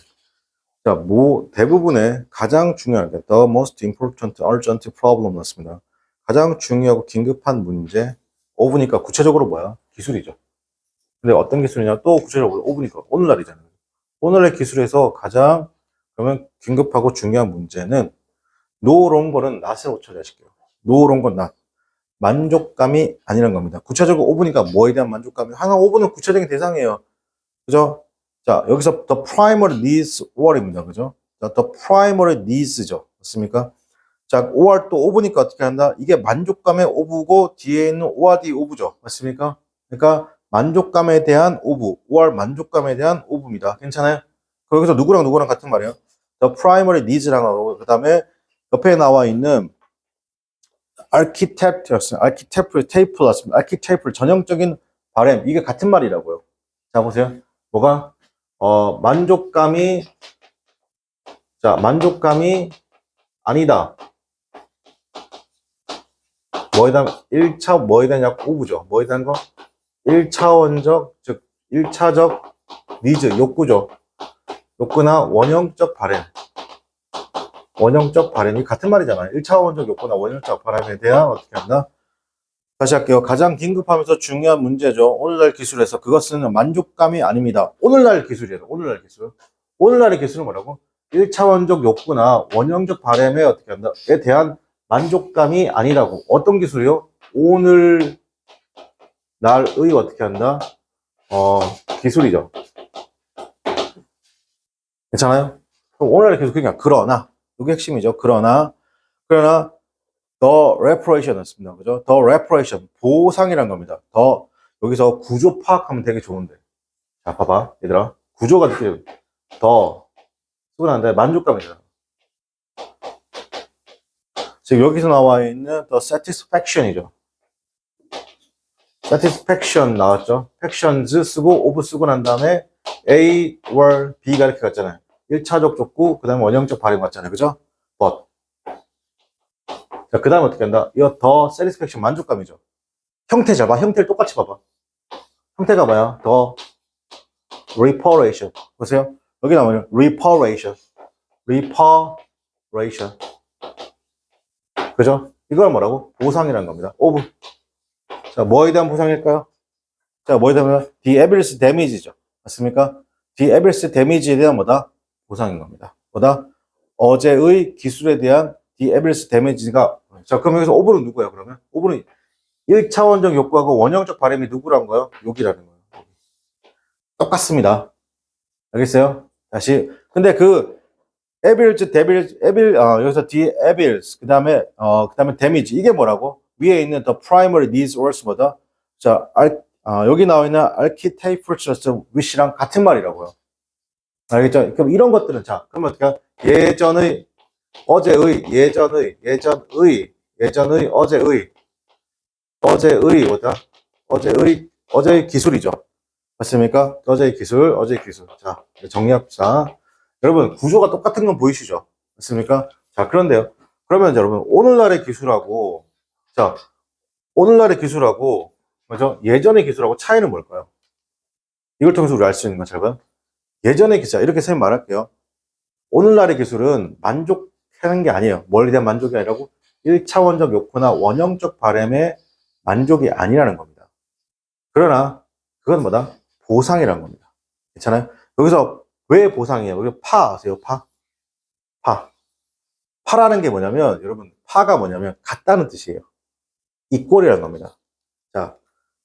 A: 자, 대부분의 가장 중요한 게 the most important urgent problem 났습니다. 가장 중요하고 긴급한 문제. 오브니까 구체적으로 뭐야? 기술이죠. 근데 어떤 기술이냐? 또 구체적으로 오브니까 오늘날이잖아요. 오늘날 기술에서 가장 그러면 긴급하고 중요한 문제는 노롱걸은 낫으로 처리하실게요. 노롱걸 낫. 만족감이 아니란 겁니다. 구체적으로 오브니까 뭐에 대한 만족감이? 항상 오브는 구체적인 대상이에요. 그죠? 자, 여기서 the primary needs or입니다. 그죠? 자, the primary needs죠. 맞습니까? 자, or 또 오브니까 어떻게 한다? 이게 만족감의 오브고 뒤에 있는 or 오브죠. 맞습니까? 그러니까 만족감에 대한 오브, or 만족감에 대한 오브입니다. 괜찮아요? 거기서 누구랑 누구랑 같은 말이에요. the primary needs랑 하고 그다음에 옆에 나와 있는 architecture 전형적인 바램 이게 같은 말이라고요. 자, 보세요. 뭐가 만족감이 만족감이 아니다. 뭐에 대한 1차 뭐에 대한 약 오브죠. 뭐에 대한 거? 1차원적 즉 1차적 니즈 욕구죠. 욕구나 원형적 바램. 원형적 바램이 같은 말이잖아요. 1차원적 욕구나 원형적 바램에 대한 어떻게 한다? 다시 할게요. 가장 긴급하면서 중요한 문제죠. 오늘날 기술에서 그것은 만족감이 아닙니다. 오늘날 기술이에요. 오늘날 기술. 오늘날의 기술은 뭐라고? 1차원적 욕구나 원형적 바램에 어떻게 한다?에 대한 만족감이 아니라고. 어떤 기술이요? 오늘날의 어떻게 한다? 기술이죠. 괜찮아요? 그럼 오늘날의 기술 그냥 그러나 이게 핵심이죠. 그러나 the reparation이었습니다. 그죠? the reparation 보상이란 겁니다. 더 여기서 구조 파악하면 되게 좋은데. 자, 봐봐, 얘들아. 구조가 느껴요. 더 쓰고 난데 만족감이잖아. 지금 여기서 나와 있는 the satisfaction이죠. satisfaction 나왔죠? factions 쓰고 of 쓰고 난 다음에 A, were, B가 이렇게 갔잖아요. 1차적 족구, 그 다음에 원형적 발음 갔잖아요. 그죠? but. 자, 그 다음에 어떻게 한다? 이거 더 satisfaction 만족감이죠. 형태 잘 봐. 형태를 똑같이 봐봐. 형태가 뭐야? 더 reparation. 보세요. 여기 나오면 reparation. reparation. 그죠? 이걸 뭐라고? 보상이라는 겁니다. of. 자, 뭐에 대한 보상일까요? 자, 뭐에 대한 the abuse damage죠. 맞습니까? the abuse damage에 대한 뭐다? 보상인 겁니다. 뭐다? 어제의 기술에 대한 the abuse damage가 자, 그럼 여기서 over는 누구야, 그러면? over는 1차원적 욕구하고 원형적 바램이 누구란 거예요? 여기라는 거예요. 똑같습니다. 알겠어요? 다시. 근데 에빌즈, 데빌, 여기서 뒤에 에빌스, 그 다음에 데미지. 이게 뭐라고? 위에 있는 the primary needs or 뭐다? 자, 여기 나와 있는 archetypal just wish랑 같은 말이라고요. 알겠죠? 그럼 이런 것들은, 자, 그러면 어떻게, 예전의, 어제의, 어제의, 뭐다? 어제의 기술이죠. 맞습니까? 어제의 기술, 어제의 기술. 자, 정리합시다. 여러분, 구조가 똑같은 건 보이시죠? 맞습니까? 자, 그런데요. 그러면 여러분, 오늘날의 기술하고, 자, 오늘날의 기술하고, 뭐죠? 예전의 기술하고 차이는 뭘까요? 이걸 통해서 우리 알 수 있는 건 잘 봐요. 예전의 기술, 이렇게 선생님 말할게요. 오늘날의 기술은 만족하는 게 아니에요. 뭘 대한 만족이 아니라고? 1차원적 욕구나 원형적 바램의 만족이 아니라는 겁니다. 그러나, 그건 뭐다? 보상이라는 겁니다. 괜찮아요? 여기서 왜 보상이에요? 여기 파 아세요? 파? 파. 파라는 게 뭐냐면, 여러분, 파가 뭐냐면, 같다는 뜻이에요. 이꼴이라는 겁니다. 자,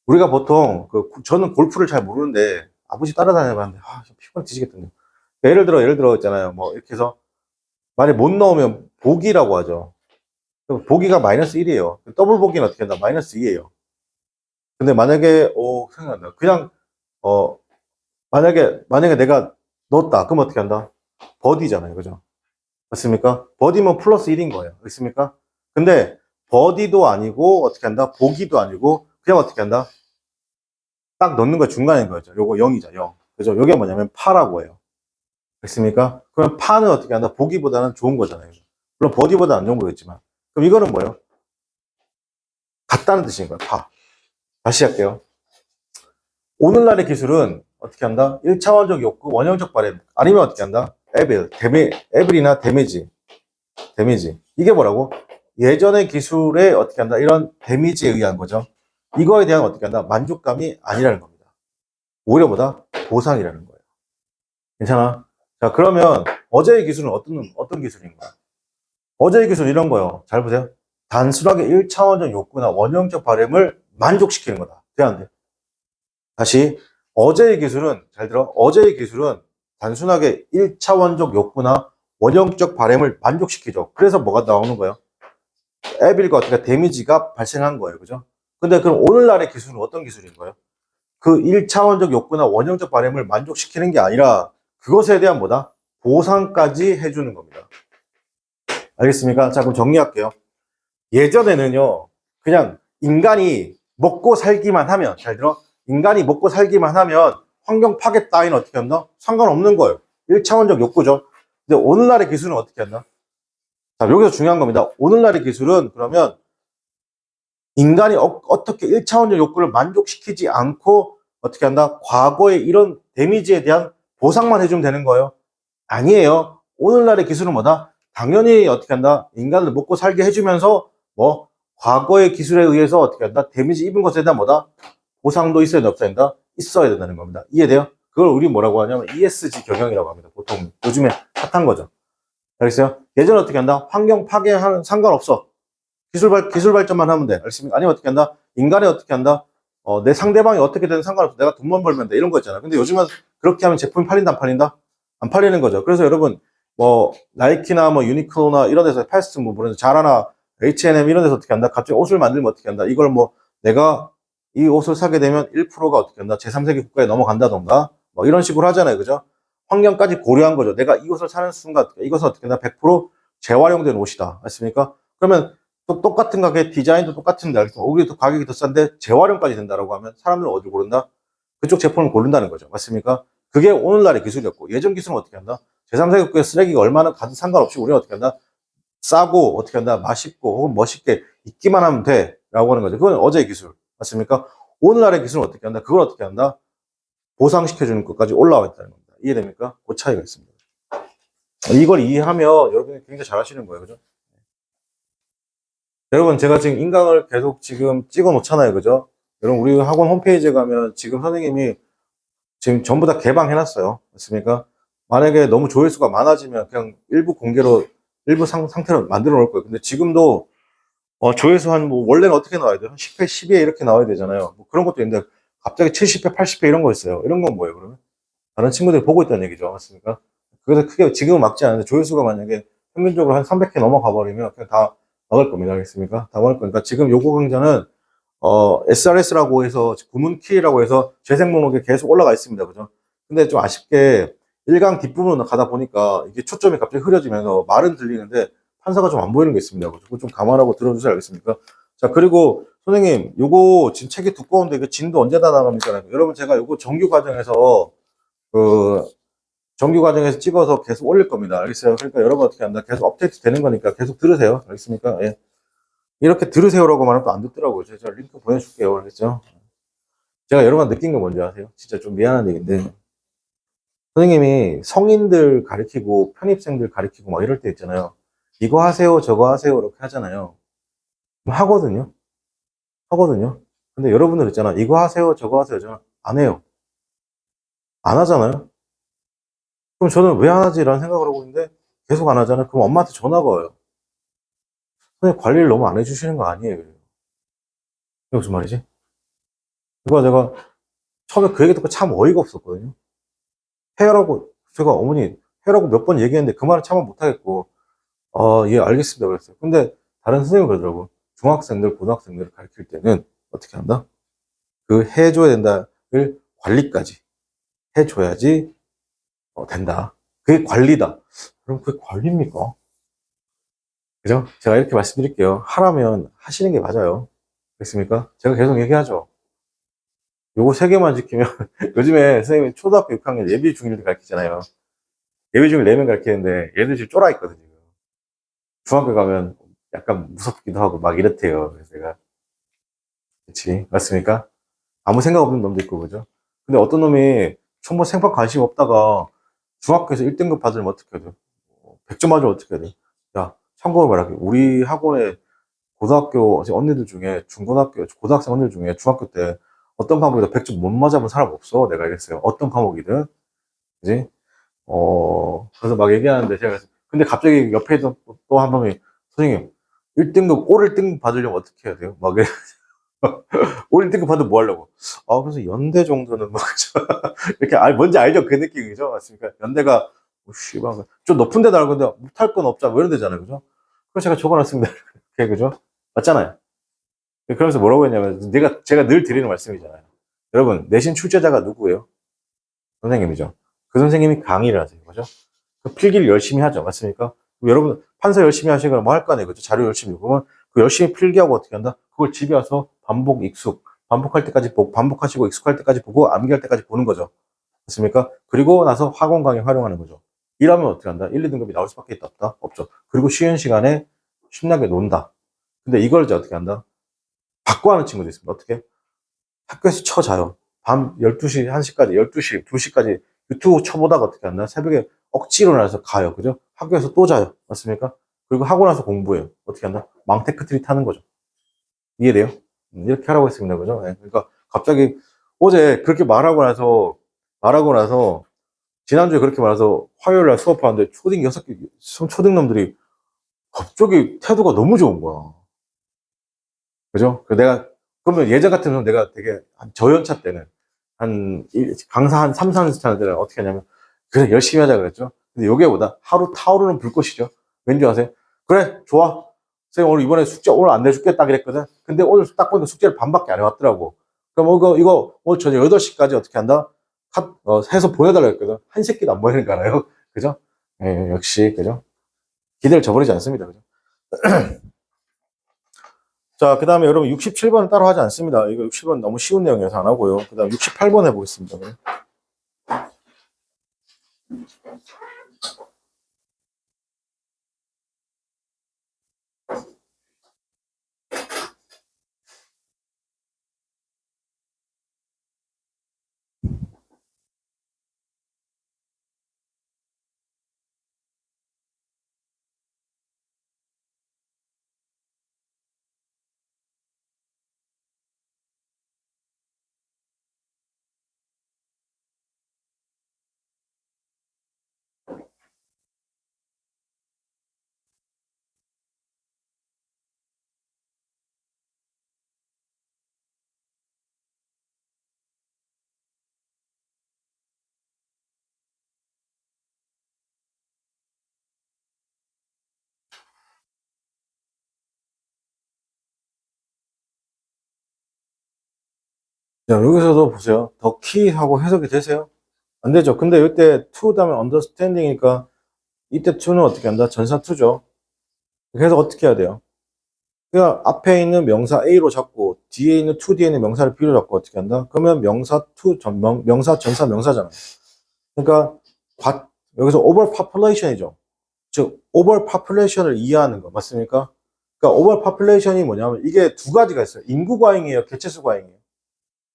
A: 우리가 보통, 저는 골프를 잘 모르는데, 아버지 따라다녀봤는데, 피곤해 뒤지겠던데. 예를 들어 있잖아요. 뭐, 이렇게 해서, 만약에 못 넣으면 보기라고 하죠. 보기가 마이너스 1이에요. 더블 보기는 어떻게 한다? 마이너스 2예요. 근데 만약에, 생각난다. 그냥, 어, 만약에 내가 넣었다. 그럼 어떻게 한다? 버디잖아요. 그죠? 맞습니까? 버디면 플러스 1인 거예요. 맞습니까? 근데 버디도 아니고 어떻게 한다? 보기도 아니고 그냥 어떻게 한다? 딱 넣는 거 중간인 거죠. 요거 0이죠. 0. 그죠? 요게 뭐냐면 파라고 해요. 됐습니까? 그럼 파는 어떻게 한다? 보기보다는 좋은 거잖아요. 물론 버디보다 안 좋은 거겠지만. 그럼 이거는 뭐예요? 같다는 뜻인 거예요. 파. 다시 할게요. 오늘날의 기술은 어떻게 한다? 1차원적 욕구, 원형적 바램. 아니면 어떻게 한다? 에빌이나 데미지. 이게 뭐라고? 예전의 기술에 어떻게 한다? 이런 데미지에 의한 거죠. 이거에 대한 어떻게 한다? 만족감이 아니라는 겁니다. 오히려 보다 보상이라는 거예요. 괜찮아? 자, 그러면 어제의 기술은 어떤 기술인가? 어제의 기술은 이런 거요. 잘 보세요. 단순하게 1차원적 욕구나 원형적 바램을 만족시키는 거다. 돼, 안 돼? 다시, 어제의 기술은, 잘 들어. 어제의 기술은 단순하게 1차원적 욕구나 원형적 바램을 만족시키죠. 그래서 뭐가 나오는 거예요? 에빌과 어떻게 데미지가 발생한 거예요. 그죠? 근데 그럼 오늘날의 기술은 어떤 기술인 거예요? 그 1차원적 욕구나 원형적 바램을 만족시키는 게 아니라 그것에 대한 뭐다? 보상까지 해주는 겁니다. 알겠습니까? 자, 그럼 정리할게요. 예전에는요, 그냥 인간이 먹고 살기만 하면, 잘 들어? 인간이 먹고 살기만 하면 환경 파괴 따위는 어떻게 한다? 상관없는 거예요. 1차원적 욕구죠. 근데 오늘날의 기술은 어떻게 한다? 자, 여기서 중요한 겁니다. 오늘날의 기술은 그러면 인간이 어떻게 1차원적 욕구를 만족시키지 않고 어떻게 한다? 과거의 이런 데미지에 대한 보상만 해주면 되는 거예요. 아니에요. 오늘날의 기술은 뭐다? 당연히 어떻게 한다? 인간을 먹고 살게 해주면서 뭐 과거의 기술에 의해서 어떻게 한다? 데미지 입은 것에 대한 뭐다? 보상도 있어야 된다? 있어야 된다는 겁니다. 이해돼요? 그걸 우리 뭐라고 하냐면 ESG 경영이라고 합니다. 보통 요즘에 핫한 거죠. 알겠어요? 예전에 어떻게 한다? 환경 파괴하는 상관없어. 기술 발전만 하면 돼. 알겠습니까? 아니면 어떻게 한다? 인간이 어떻게 한다? 내 상대방이 어떻게 되든 상관없어. 내가 돈만 벌면 돼. 이런 거 있잖아. 근데 요즘은 그렇게 하면 제품이 팔린다, 안 팔린다? 안 팔리는 거죠. 그래서 여러분, 뭐, 나이키나 뭐, 유니클로나 이런 데서 패스트 무브는 자라나 H&M 이런 데서 어떻게 한다? 갑자기 옷을 만들면 어떻게 한다? 이걸 뭐, 내가 이 옷을 사게 되면 1%가 어떻게 한다? 제3세계 국가에 넘어간다던가, 뭐, 이런 식으로 하잖아요. 그죠? 환경까지 고려한 거죠. 내가 이 옷을 사는 순간, 이것은 어떻게 한다? 100% 재활용된 옷이다. 맞습니까? 그러면 또 똑같은 가게 디자인도 똑같은데 오히려 또 가격이 더 싼데 재활용까지 된다라고 하면 사람들은 어디를 고른다? 그쪽 제품을 고른다는 거죠. 맞습니까? 그게 오늘날의 기술이었고 예전 기술은 어떻게 한다? 제3세계 국가의 쓰레기가 얼마나 가든 상관없이 우리는 어떻게 한다? 싸고 어떻게 한다? 맛있고 혹은 멋있게 입기만 하면 돼 라고 하는 거죠. 그건 어제의 기술. 맞습니까? 오늘날의 기술은 어떻게 한다? 그걸 어떻게 한다? 보상시켜주는 것까지 올라와 있다는 겁니다. 이해됩니까? 그 차이가 있습니다. 이걸 이해하면 여러분이 굉장히 잘 하시는 거예요. 그죠? 여러분, 제가 지금 인강을 계속 지금 찍어 놓잖아요. 그죠? 여러분, 우리 학원 홈페이지에 가면 지금 선생님이 지금 전부 다 개방해 놨어요. 맞습니까? 만약에 너무 조회수가 많아지면 그냥 일부 공개로, 일부 상태로 만들어 놓을 거예요. 근데 지금도, 조회수 뭐, 원래는 어떻게 나와야 돼요? 한 10회, 12회 이렇게 나와야 되잖아요. 뭐 그런 것도 있는데, 갑자기 70회, 80회 이런 거 있어요. 이런 건 뭐예요, 그러면? 다른 친구들이 보고 있다는 얘기죠. 맞습니까? 그래서 크게 지금은 막지 않는데 조회수가 만약에 평균적으로 한 300회 넘어가 버리면 그냥 다 막을 겁니다. 알겠습니까? 다 막을 거니까 지금 요거 강좌는 SRS라고 해서 구문키라고 해서 재생 목록에 계속 올라가 있습니다. 그죠? 근데 좀 아쉽게 1강 뒷부분으로 가다 보니까 이게 초점이 갑자기 흐려지면서 말은 들리는데 판사가 좀 안 보이는 게 있습니다. 그거 좀 감안하고 들어주세요. 알겠습니까? 자, 그리고 선생님, 요거 지금 책이 두꺼운데 이거 진도 언제 다 나갑니까? 여러분 제가 요거 정규 과정에서 그 정규 과정에서 찍어서 계속 올릴 겁니다. 알겠어요? 그러니까 여러분 어떻게 한다? 계속 업데이트 되는 거니까 계속 들으세요. 알겠습니까? 예. 이렇게 들으세요라고 말하면 또 안 듣더라고요. 제가 링크 보내줄게요. 알겠죠? 제가 여러 번 느낀 거 뭔지 아세요? 진짜 좀 미안한 얘기인데 선생님이 성인들 가르치고 편입생들 가르치고 막 이럴 때 있잖아요. 이거 하세요, 저거 하세요 이렇게 하잖아요. 하거든요. 하거든요. 근데 여러분들 있잖아. 이거 하세요, 저거 하세요. 저는 안 해요. 안 하잖아요. 그럼 저는 왜 안 하지라는 생각을 하고 있는데 계속 안 하잖아요. 그럼 엄마한테 전화가 와요. 선생님 관리를 너무 안 해주시는 거 아니에요? 이게 무슨 말이지? 이거 제가 처음에 그 얘기 듣고 참 어이가 없었거든요. 해라고 제가 어머니 해라고 몇 번 얘기했는데 그 말을 참아 못하겠고 예 알겠습니다 그랬어요. 근데 다른 선생님이 그러더라고. 중학생들 고등학생들을 가르칠 때는 어떻게 한다? 그 해줘야 된다를 관리까지 해줘야지 된다. 그게 관리다. 그럼 그게 관리입니까? 그죠? 제가 이렇게 말씀드릴게요. 하라면 하시는 게 맞아요. 그렇습니까? 제가 계속 얘기하죠. 요거 세 개만 지키면 요즘에 선생님이 초등학교 6학년 예비 중1들 가르치잖아요. 예비 중1 4명 가르치는데 얘들 지금 쫄아 있거든요. 중학교 가면 약간 무섭기도 하고 막 이렇대요. 그래서 제가 그치 맞습니까? 아무 생각 없는 놈도 있고 그죠? 근데 어떤 놈이 정말 생판 관심 없다가 중학교에서 1등급 받으면 어떻게 해야 돼? 100점 맞으면 어떻게 해야 돼? 야 참고로 말할게 우리 학원에 고등학교 언니들 중에 중고등학교 고등학생 언니들 중에 중학교 때 어떤 과목에도 100점 못 맞아본 사람 없어. 내가 이랬어요. 어떤 과목이든 그지? 그래서 막 얘기하는데 제가 근데 갑자기 옆에 또 한 놈이 선생님 1등급 올 1등급 받으려면 어떻게 해야 돼요? 막 올 1등급 받으면 뭐 하려고? 그래서 연대 정도는 뭐 이렇게 뭔지 알죠? 그 느낌이죠, 맞습니까? 연대가 씨발 좀 높은 데다 알고 근데 못할 건 없잖아, 뭐 이런 데잖아요, 그죠? 그래서 제가 적어놨습니다, 이렇게 그죠? 맞잖아요. 그러면서 뭐라고 했냐면 제가 늘 드리는 말씀이잖아요. 여러분 내신 출제자가 누구예요? 선생님이죠. 그 선생님이 강의를 하세요, 그죠? 그 필기를 열심히 하죠. 맞습니까? 여러분, 판사 열심히 하시거나 뭐 할 거 아니에요. 그죠? 자료 열심히. 그러면 그 열심히 필기하고 어떻게 한다? 그걸 집에 와서 반복, 익숙. 반복할 때까지 보고, 반복하시고 익숙할 때까지 보고, 암기할 때까지 보는 거죠. 맞습니까? 그리고 나서 학원 강의 활용하는 거죠. 이러면 어떻게 한다? 1, 2등급이 나올 수밖에 없다? 없죠. 그리고 쉬는 시간에 신나게 논다. 근데 이걸 이제 어떻게 한다? 바꿔하는 친구도 있습니다. 어떻게? 학교에서 쳐자요. 밤 12시, 1시까지, 12시, 2시까지 유튜브 쳐보다가 어떻게 한다? 새벽에 억지로 나서 가요. 그죠? 학교에서 또 자요. 맞습니까? 그리고 하고 나서 공부해요. 어떻게 한다? 망테크 트리 타는 거죠. 이해돼요? 이렇게 하라고 했습니다. 그죠? 네. 그러니까 갑자기 어제 그렇게 말하고 나서 지난주에 그렇게 말해서 화요일 날 수업하는데 초딩 6개, 초딩놈들이 갑자기 태도가 너무 좋은 거야. 그죠? 그러면 예전 같으면 내가 되게, 저연차 때는, 강사 한 3, 4차 때는 어떻게 하냐면, 그래, 열심히 하자 그랬죠? 근데 요게 뭐다? 하루 타오르는 불꽃이죠? 왠지 아세요? 그래, 좋아. 선생님 오늘 이번에 숙제 오늘 안 내줄게 딱 이랬거든? 근데 오늘 딱 보니까 숙제를 반밖에 안 해왔더라고. 그럼 이거 오늘 저녁 8시까지 어떻게 한다? 해서 보내달라 했거든? 한 새끼도 안 보내는 거 알아요? 그죠? 예, 역시, 그죠? 기대를 저버리지 않습니다. 그죠? 자, 그 다음에 여러분 67번은 따로 하지 않습니다. 이거 60번 너무 쉬운 내용이라서 안 하고요. 그 다음 68번 해보겠습니다. 자, 여기서도 보세요. 더 키하고 해석이 되세요? 안 되죠. 근데 이때 to 다음에 understanding이니까 이때 to는 어떻게 한다? 전사 to죠. 그래서 어떻게 해야 돼요? 그냥 앞에 있는 명사 A로 잡고 뒤에 있는 to 뒤에 있는 명사를 B로 잡고 어떻게 한다? 그러면 명사 to 명사 전사 명사잖아요. 그러니까 여기서 overpopulation이죠. 즉 overpopulation을 이해하는 거 맞습니까? 그러니까 overpopulation이 뭐냐면 이게 두 가지가 있어요. 인구 과잉이에요, 개체수 과잉이에요.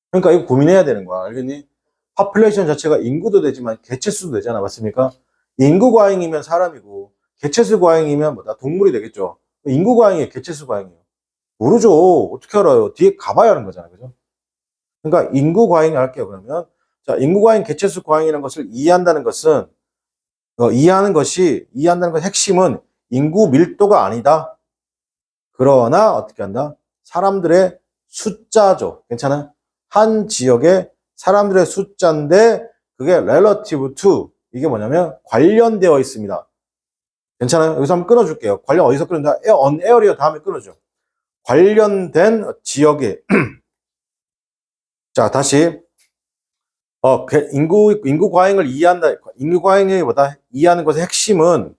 A: 그러니까 이거 고민해야 되는 거야. 알겠니? population 자체가 인구도 되지만 개체수도 되잖아. 맞습니까? 인구 과잉이면 사람이고 개체수 과잉이면 뭐다? 동물이 되겠죠. 인구 과잉이에요, 개체수 과잉이에요. 모르죠. 어떻게 알아요? 뒤에 가봐야 하는 거잖아요. 그죠? 그러니까 인구 과잉 할게요. 그러면 자, 인구 과잉, 개체수 과잉이라는 것을 이해한다는 것은 이해한다는 것 핵심은 인구 밀도가 아니다. 그러나 어떻게 한다? 사람들의 숫자죠. 괜찮아요? 한 지역의 사람들의 숫자인데 그게 relative to 이게 뭐냐면 관련되어 있습니다. 괜찮아요? 여기서 한번 끊어줄게요. 관련 어디서 끊는다? on area 다음에 끊어줘. 관련된 지역에 자 다시 인구 과잉을 이해한다. 인구 과잉보다 이해하는 것의 핵심은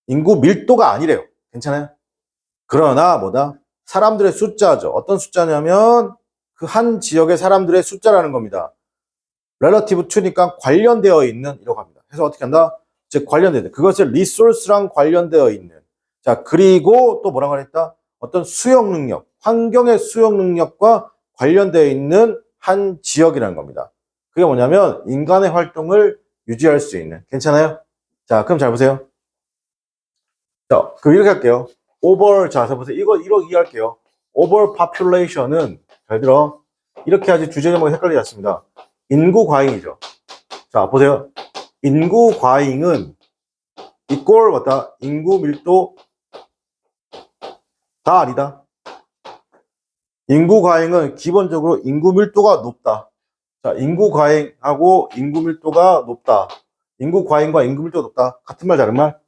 A: 인구 밀도가 아니래요. 괜찮아요? 그러나 뭐다? 사람들의 숫자죠. 어떤 숫자냐면 그 한 지역의 사람들의 숫자라는 겁니다. relative to니까 관련되어 있는 이라고 합니다. 그래서 어떻게 한다? 즉 관련되어 있는 그것을 resource랑 관련되어 있는 자 그리고 또 뭐라고 했다? 어떤 수용 능력, 환경의 수용 능력과 관련되어 있는 한 지역이라는 겁니다. 그게 뭐냐면 인간의 활동을 유지할 수 있는 괜찮아요? 자 그럼 잘 보세요. 자 그럼 이렇게 할게요. 자 보세요. 이거 이해할게요. overpopulation은 잘 들어. 이렇게 하지 주제 제목이 헷갈리지 않습니다. 인구 과잉이죠. 자, 보세요. 인구 과잉은 이꼴 뭐다? 인구 밀도 다 아니다. 인구 과잉은 기본적으로 인구 밀도가 높다. 자, 인구 과잉하고 인구 밀도가 높다. 인구 과잉과 인구 밀도가 높다. 같은 말 다른 말?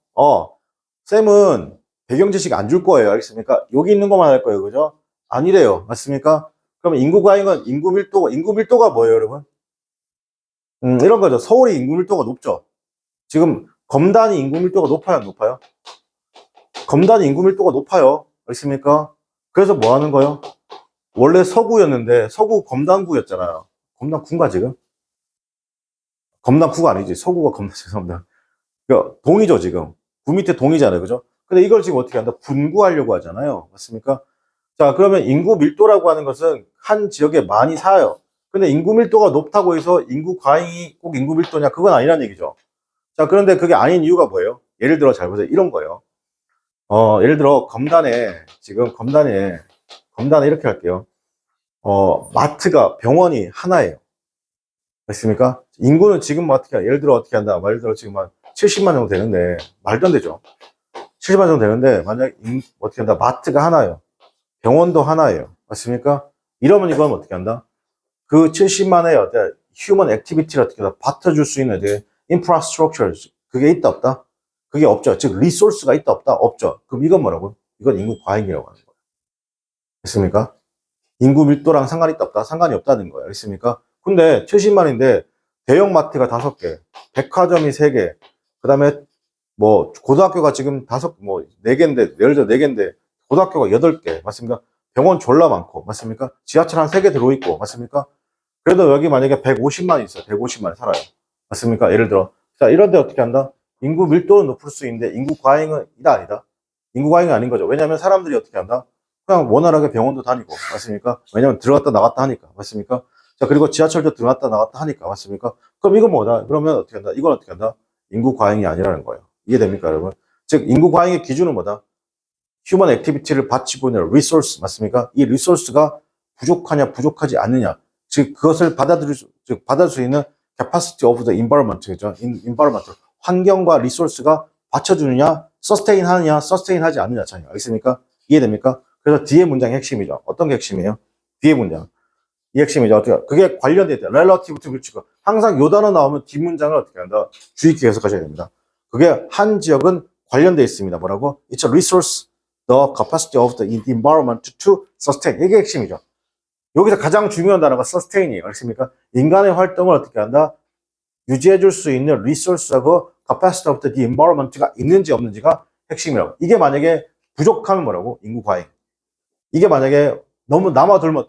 A: 쌤은 배경 지식 안 줄 거예요. 알겠습니까? 여기 있는 것만 할 거예요. 그죠? 아니래요. 맞습니까? 그러면 인구 과잉은 인구 밀도가 뭐예요, 여러분? 이런 거죠. 서울이 인구 밀도가 높죠. 지금 검단이 인구 밀도가 높아요, 안 높아요? 검단이 인구 밀도가 높아요. 알겠습니까? 그래서 뭐 하는 거예요? 원래 서구였는데 서구 검단구였잖아요. 검단구인가 지금? 검단구가 아니지. 서구가 죄송합니다. 그러니까 동이죠, 지금. 구 밑에 동이잖아요. 그죠? 근데 이걸 지금 어떻게 한다? 분구하려고 하잖아요. 맞습니까? 자, 그러면 인구 밀도라고 하는 것은 한 지역에 많이 사요. 근데 인구 밀도가 높다고 해서 인구 과잉이 꼭 인구 밀도냐? 그건 아니란 얘기죠. 자, 그런데 그게 아닌 이유가 뭐예요? 예를 들어 잘 보세요. 이런 거예요. 예를 들어 검단에 이렇게 할게요. 마트가 병원이 하나예요. 됐습니까? 인구는 지금 어떻게 예를 들어 어떻게 한다? 예를 들어 지금 한 70만 정도 되는데 말도 안 되죠. 70만 정도 되는데 만약 어떻게 한다? 마트가 하나예요. 병원도 하나예요. 맞습니까? 이러면 이건 어떻게 한다? 그 70만의 어떤 휴먼 액티비티를 어떻게 한다? 받쳐줄 수 있는 인프라스트럭처 그게 있다 없다? 그게 없죠. 즉 리소스가 있다 없다? 없죠. 그럼 이건 뭐라고? 이건 인구 과잉이라고 하는 거예요. 됐습니까? 인구 밀도랑 상관이 있다 없다? 상관이 없다는 거예요. 알겠습니까? 근데 70만인데 대형 마트가 5개, 백화점이 3개, 그 다음에 뭐 고등학교가 지금 4개인데 예를 들어 4개인데 고등학교가 8개 맞습니까? 병원 졸라 많고 맞습니까? 지하철 한 3개 들어있고 맞습니까? 그래도 여기 만약에 150만 있어요. 150만 살아요. 맞습니까? 예를 들어 자 이런데 어떻게 한다? 인구 밀도는 높을 수 있는데 인구 과잉은 아니다. 인구 과잉이 아닌 거죠. 왜냐하면 사람들이 어떻게 한다? 그냥 원활하게 병원도 다니고 맞습니까? 왜냐하면 들어갔다 나갔다 하니까 맞습니까? 자 그리고 지하철도 들어갔다 나갔다 하니까 맞습니까? 그럼 이건 뭐다? 그러면 어떻게 한다? 이건 어떻게 한다? 인구 과잉이 아니라는 거예요. 이해됩니까 여러분? 즉 인구 과잉의 기준은 뭐다? 휴먼 액티비티를 받치고 있는 리소스 맞습니까? 이 리소스가 부족하냐 부족하지 않느냐 즉 그것을 받아들일 수 있는 capacity of the environment 그죠? environment 환경과 리소스가 받쳐주느냐 sustain 하느냐 sustain 하지 않느냐 차이 알겠습니까? 이해됩니까? 그래서 뒤에 문장의 핵심이죠. 어떤 게 핵심이에요? 뒤에 문장 이 핵심이죠. 어떻게 그게 관련돼 있다. relative to which 항상 요 단어 나오면 뒷문장을 어떻게 한다? 주의 깊게 해석하셔야 됩니다. 그게 한 지역은 관련돼 있습니다. 뭐라고? It's a resource, the capacity of the environment to sustain. 이게 핵심이죠. 여기서 가장 중요한 단어가 sustain이에요. 알겠습니까? 인간의 활동을 어떻게 한다? 유지해줄 수 있는 리소스하고 capacity of the environment가 있는지 없는지가 핵심이라고. 이게 만약에 부족하면 뭐라고? 인구 과잉. 이게 만약에 너무 남아돌면,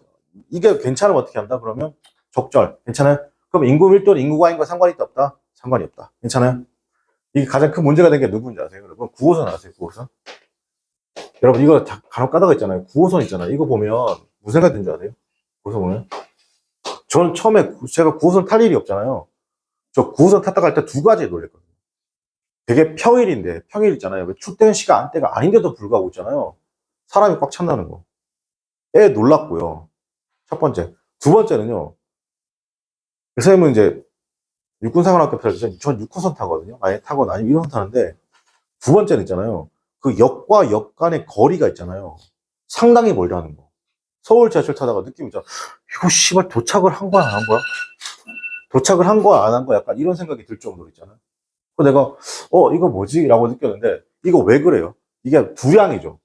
A: 이게 괜찮으면 어떻게 한다? 그러면 적절. 괜찮아요? 그럼 인구 밀도는 인구 과잉과 상관이 있다 없다? 상관이 없다. 괜찮아요? 이게 가장 큰 문제가 된 게 누군지 아세요? 여러분 9호선 아세요? 9호선? 여러분 이거 간혹 가다가 있잖아요. 9호선 있잖아요. 이거 보면 무슨 생각이 드는지 아세요? 9호선 보면 저는 처음에 제가 9호선 탈 일이 없잖아요. 저 9호선 탔다 갈 때 두 가지에 놀랬거든요. 되게 평일인데, 평일 있잖아요. 왜 출퇴근 시간대가 아닌데도 불구하고 있잖아요. 사람이 꽉 찬다는 거. 에 놀랐고요. 첫 번째. 두 번째는요. 선생님은 이제 육군사관학교 펴주죠. 전 6호선 타거든요. 만약에 타거나 아니면 1호선 타는데, 두 번째는 있잖아요. 그 역과 역 간의 거리가 있잖아요. 상당히 멀다는 거. 서울 지하철 타다가 느낌 있잖아. 이거 씨발 도착을 한 거야, 안 한 거야? 도착을 한 거야, 안 한 거야? 약간 이런 생각이 들 정도로 있잖아요. 그래서 내가, 이거 뭐지? 라고 느꼈는데, 이거 왜 그래요? 이게 두량이죠.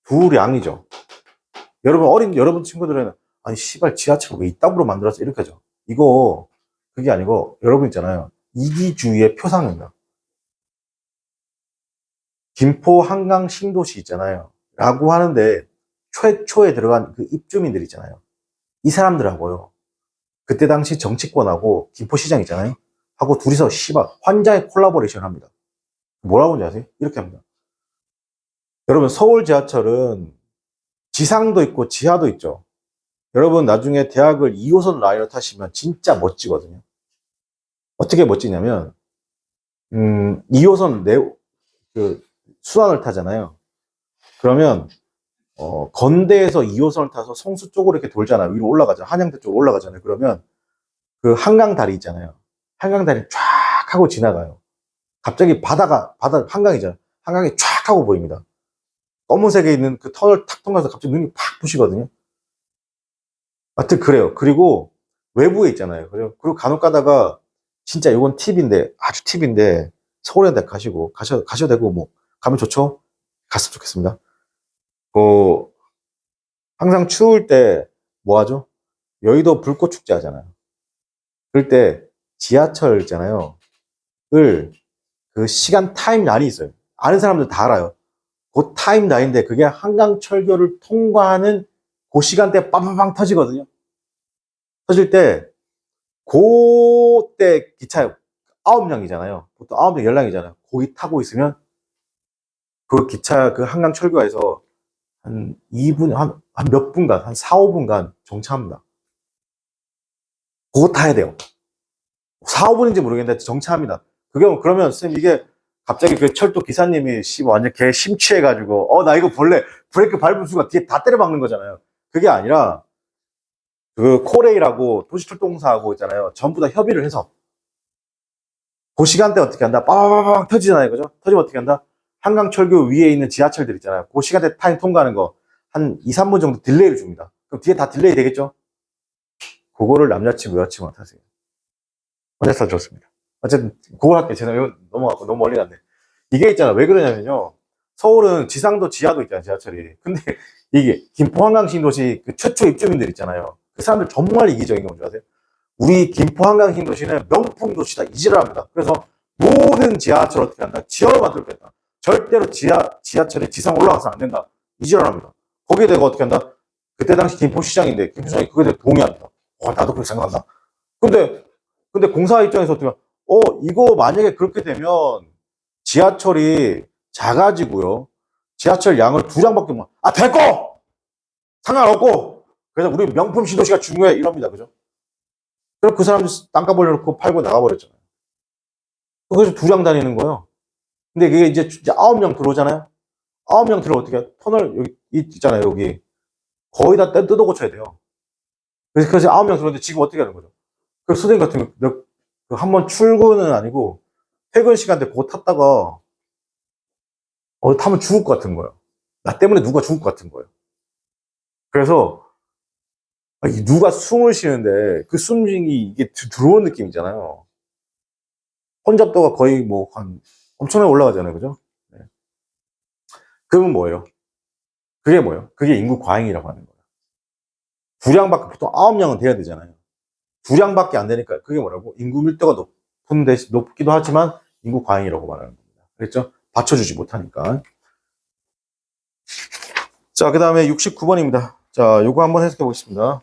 A: 두량이죠. 여러분 친구들은, 아니, 씨발, 지하철을 왜 이따구로 만들었어? 이렇게 하죠. 이거, 그게 아니고, 여러분 있잖아요. 이기주의의 표상입니다. 김포 한강 신도시 있잖아요. 라고 하는데, 최초에 들어간 그 입주민들 있잖아요. 이 사람들하고요. 그때 당시 정치권하고 김포시장 있잖아요. 하고 둘이서 씨발, 환장의 콜라보레이션 합니다. 뭐라고 하는지 아세요? 이렇게 합니다. 여러분, 서울 지하철은 지상도 있고 지하도 있죠. 여러분, 나중에 대학을 2호선 라인을 타시면 진짜 멋지거든요. 어떻게 멋지냐면, 2호선 그, 수완을 타잖아요. 그러면, 건대에서 2호선을 타서 성수 쪽으로 이렇게 돌잖아요. 위로 올라가잖아요. 한양대 쪽으로 올라가잖아요. 그러면 그 한강 다리 있잖아요. 한강 다리 쫙 하고 지나가요. 갑자기 바다, 한강이잖아요. 한강이 쫙 하고 보입니다. 검은색에 있는 그 터널 탁 통과해서 갑자기 눈이 팍 부시거든요. 하여튼 그래요. 그리고 외부에 있잖아요. 그리고 간혹 가다가 진짜 이건 팁인데, 아주 팁인데, 서울에 가셔도 되고, 뭐, 가면 좋죠? 갔으면 좋겠습니다. 그, 항상 추울 때, 뭐 하죠? 여의도 불꽃 축제 하잖아요. 그럴 때, 지하철 있잖아요. 그 시간 타임라인이 있어요. 아는 사람들 다 알아요. 그 타임라인인데, 그게 한강철교를 통과하는 그 시간대에 빵빵빵 터지거든요. 터질 때, 그때 기차 9량이잖아요. 보통 9량, 10량이잖아요. 거기 타고 있으면 그 기차 그 한강 철교에서 한 2분, 한 몇 분간, 한 4, 5분간 정차합니다. 그거 타야 돼요. 4, 5분인지 모르겠는데 정차합니다. 그러면 선생님 이게 갑자기 그 철도 기사님이 완전 개 심취해가지고 나 이거 볼래 브레이크 밟은 순간 뒤에 다 때려박는 거잖아요. 그게 아니라 그 코레일하고 도시철도공사하고 있잖아요. 전부 다 협의를 해서 그 시간대 어떻게 한다? 빠바바박 터지잖아요. 그죠? 터지면 어떻게 한다? 한강철교 위에 있는 지하철들 있잖아요. 그 시간대 타임 통과하는 거 한 2, 3분 정도 딜레이를 줍니다. 그럼 뒤에 다 딜레이 되겠죠? 그거를 남자친구, 여자친구한테 하세요. 혼자서 좋습니다. 어쨌든 그걸 할게요. 제가 넘어가고 너무 멀리 갔네. 이게 있잖아. 왜 그러냐면요. 서울은 지상도 지하도 있잖아요. 지하철이. 근데 이게 김포 한강신도시 그 최초 입주민들 있잖아요. 그 사람들 정말 이기적인 게 뭔지 아세요? 우리 김포 한강신도시는 명품 도시다. 이지랄합니다. 그래서 모든 지하철 어떻게 한다? 지하로 만들겠다. 절대로 지하철이 지상 올라가서 안 된다. 이지랄합니다. 거기에 대해 어떻게 한다? 그때 당시 김포시장인데 김포시장이 그거에 대해 동의합니다. 나도 그렇게 생각한다. 근데 공사 입장에서 어떻게 이거 만약에 그렇게 되면 지하철이 작아지고요. 지하철 양을 2장밖에 못. 됐고 상관없고. 그래서 우리 명품 신도시가 중요해 이럽니다. 그죠? 그래서 그 사람들 땅값 올려놓고 팔고 나가버렸잖아요. 그래서 2장 다니는 거예요. 근데 그게 이제 9명 들어오잖아요. 9명 들어 어떻게 해? 터널 여기 있잖아요. 여기 거의 다 뜯어 고쳐야 돼요. 그래서 9명 들어오는데 지금 어떻게 하는 거죠? 그 선생님 같은 거 한번 출근은 아니고 퇴근 시간대 그거 탔다가 타면 죽을 것 같은 거예요. 나 때문에 누가 죽을 것 같은 거예요. 그래서 누가 숨을 쉬는데 그 숨쉬기 이게 들어온 느낌이잖아요. 혼잡도가 거의 뭐 한 엄청나게 올라가잖아요. 그죠? 네. 그러면 뭐예요? 그게 뭐예요? 그게 인구 과잉이라고 하는 거예요. 두량밖에 보통 9량은 돼야 되잖아요. 두량밖에 안 되니까 그게 뭐라고? 인구 밀도가 높은 대신 높기도 하지만 인구 과잉이라고 말하는 겁니다. 그랬죠? 받쳐주지 못하니까. 자, 그 다음에 69번입니다. 자, 요거 한번 해석해 보겠습니다.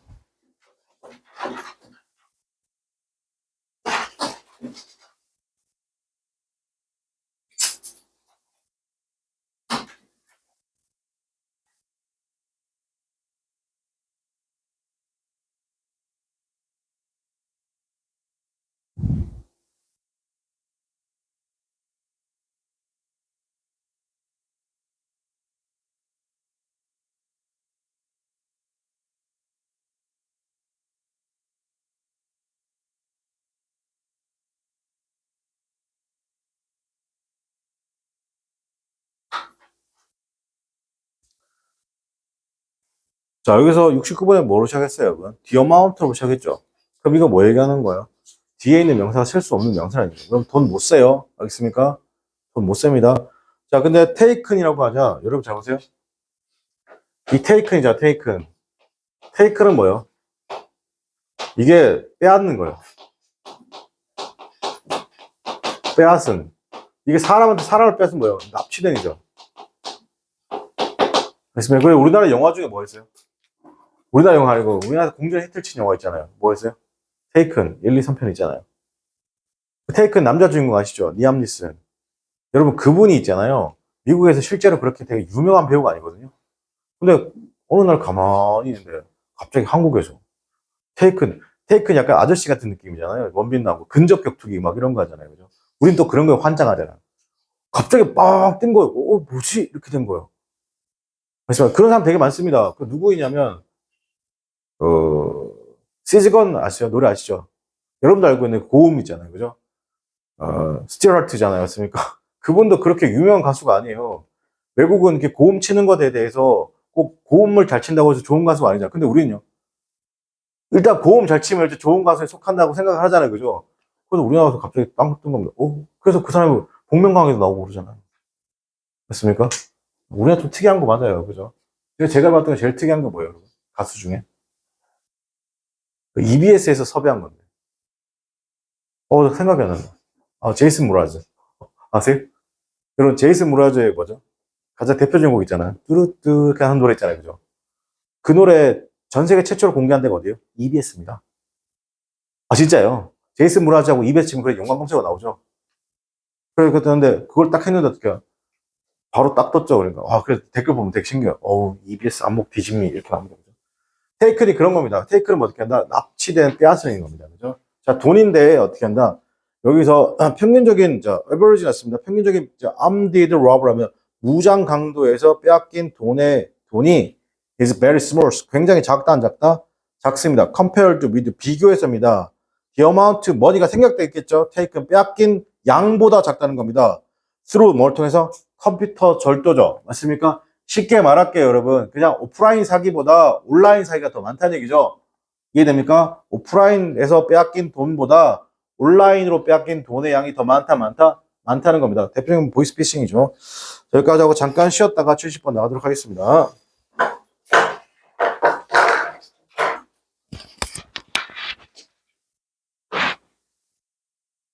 A: 자, 여기서 69번에 뭐로 시작했어요, 여러분? The amount로 시작했죠? 그럼 이거 뭐 얘기하는 거예요? 뒤에 있는 명사가 셀 수 없는 명사라는 거예요. 그럼 돈 못 세요. 알겠습니까? 돈 못 셉니다. 자, 근데 taken이라고 하자. 여러분 잘 보세요. 이 taken이자 taken. taken은 뭐예요? 이게 빼앗는 거예요. 빼앗은. 이게 사람한테 사람을 빼앗은 뭐예요? 납치된이죠. 알겠습니까? 그리고 우리나라 영화 중에 뭐 있어요? 우리나라 영화 아니고 우리나라 공전 히트를 친 영화 있잖아요. 뭐 있어요? 테이큰 1, 2, 3편 있잖아요. 테이큰 남자 주인공 아시죠? 리암 니슨. 여러분 그분이 있잖아요. 미국에서 실제로 그렇게 되게 유명한 배우가 아니거든요. 근데 어느 날 가만히 있는데 갑자기 한국에서 테이큰 약간 아저씨 같은 느낌이잖아요. 원빈 나오고 근접 격투기 막 이런 거 하잖아요. 그죠? 우린 또 그런 거에 환장하잖아. 갑자기 빵 뜬 거예요. 뭐지? 이렇게 된 거예요. 그래서 그런 사람 되게 많습니다. 그 누구이냐면 시즈건 아시죠? 노래 아시죠? 여러분도 알고 있는 고음 있잖아요. 그죠? 스튜어트잖아요. 맞습니까? 그분도 그렇게 유명한 가수가 아니에요. 외국은 이렇게 고음 치는 것에 대해서 꼭 고음을 잘 친다고 해서 좋은 가수가 아니잖아요. 근데 우리는요. 일단 고음 잘 치면 이제 좋은 가수에 속한다고 생각을 하잖아요. 그죠? 그래서 우리나라에서 갑자기 빵 뜬 겁니다. 그래서 그 사람이 복면가왕에도 나오고 그러잖아요. 맞습니까? 우리가 좀 특이한 거 맞아요. 그죠? 제가 봤던 게 제일 특이한 거 뭐예요? 가수 중에? EBS에서 섭외한 건데. 생각이 안 난다. 제이슨 무라즈. 아세요? 여러분, 제이슨 무라즈의 뭐죠? 가장 대표적인 곡 있잖아요. 뚜루뚜 이렇게 하는 노래 있잖아요. 그죠? 그 노래 전 세계 최초로 공개한 데가 어디예요? EBS입니다. 진짜요? 제이슨 무라즈하고 EBS 치면 그래 연관 검색어 나오죠? 그래, 그랬는데 그걸 딱 했는데 어떻게 바로 딱 떴죠. 그러니까. 그래서 댓글 보면 되게 신기해요. EBS 안목 뒤집니 이렇게 나옵니다. 그죠? 테이클이 그런 겁니다. 테이클은 뭐 어떻게 한다? 납치된 빼앗으는 겁니다. 그죠? 자, 돈인데 어떻게 한다? 여기서 평균적인 average 났습니다. 평균적인 armed robber하면 무장 강도에서 빼앗긴 돈이 is very small. 굉장히 작다 안 작다? 작습니다. compared with 비교해서입니다. the amount money가 생략돼 있겠죠. taken 빼앗긴 양보다 작다는 겁니다. through 뭘 통해서 컴퓨터 절도죠. 맞습니까? 쉽게 말할게요, 여러분. 그냥 오프라인 사기보다 온라인 사기가 더 많다는 얘기죠. 이해됩니까? 오프라인에서 빼앗긴 돈보다 온라인으로 빼앗긴 돈의 양이 더 많다는 겁니다. 대표적인 보이스피싱이죠. 여기까지 하고 잠깐 쉬었다가 70번 나가도록 하겠습니다.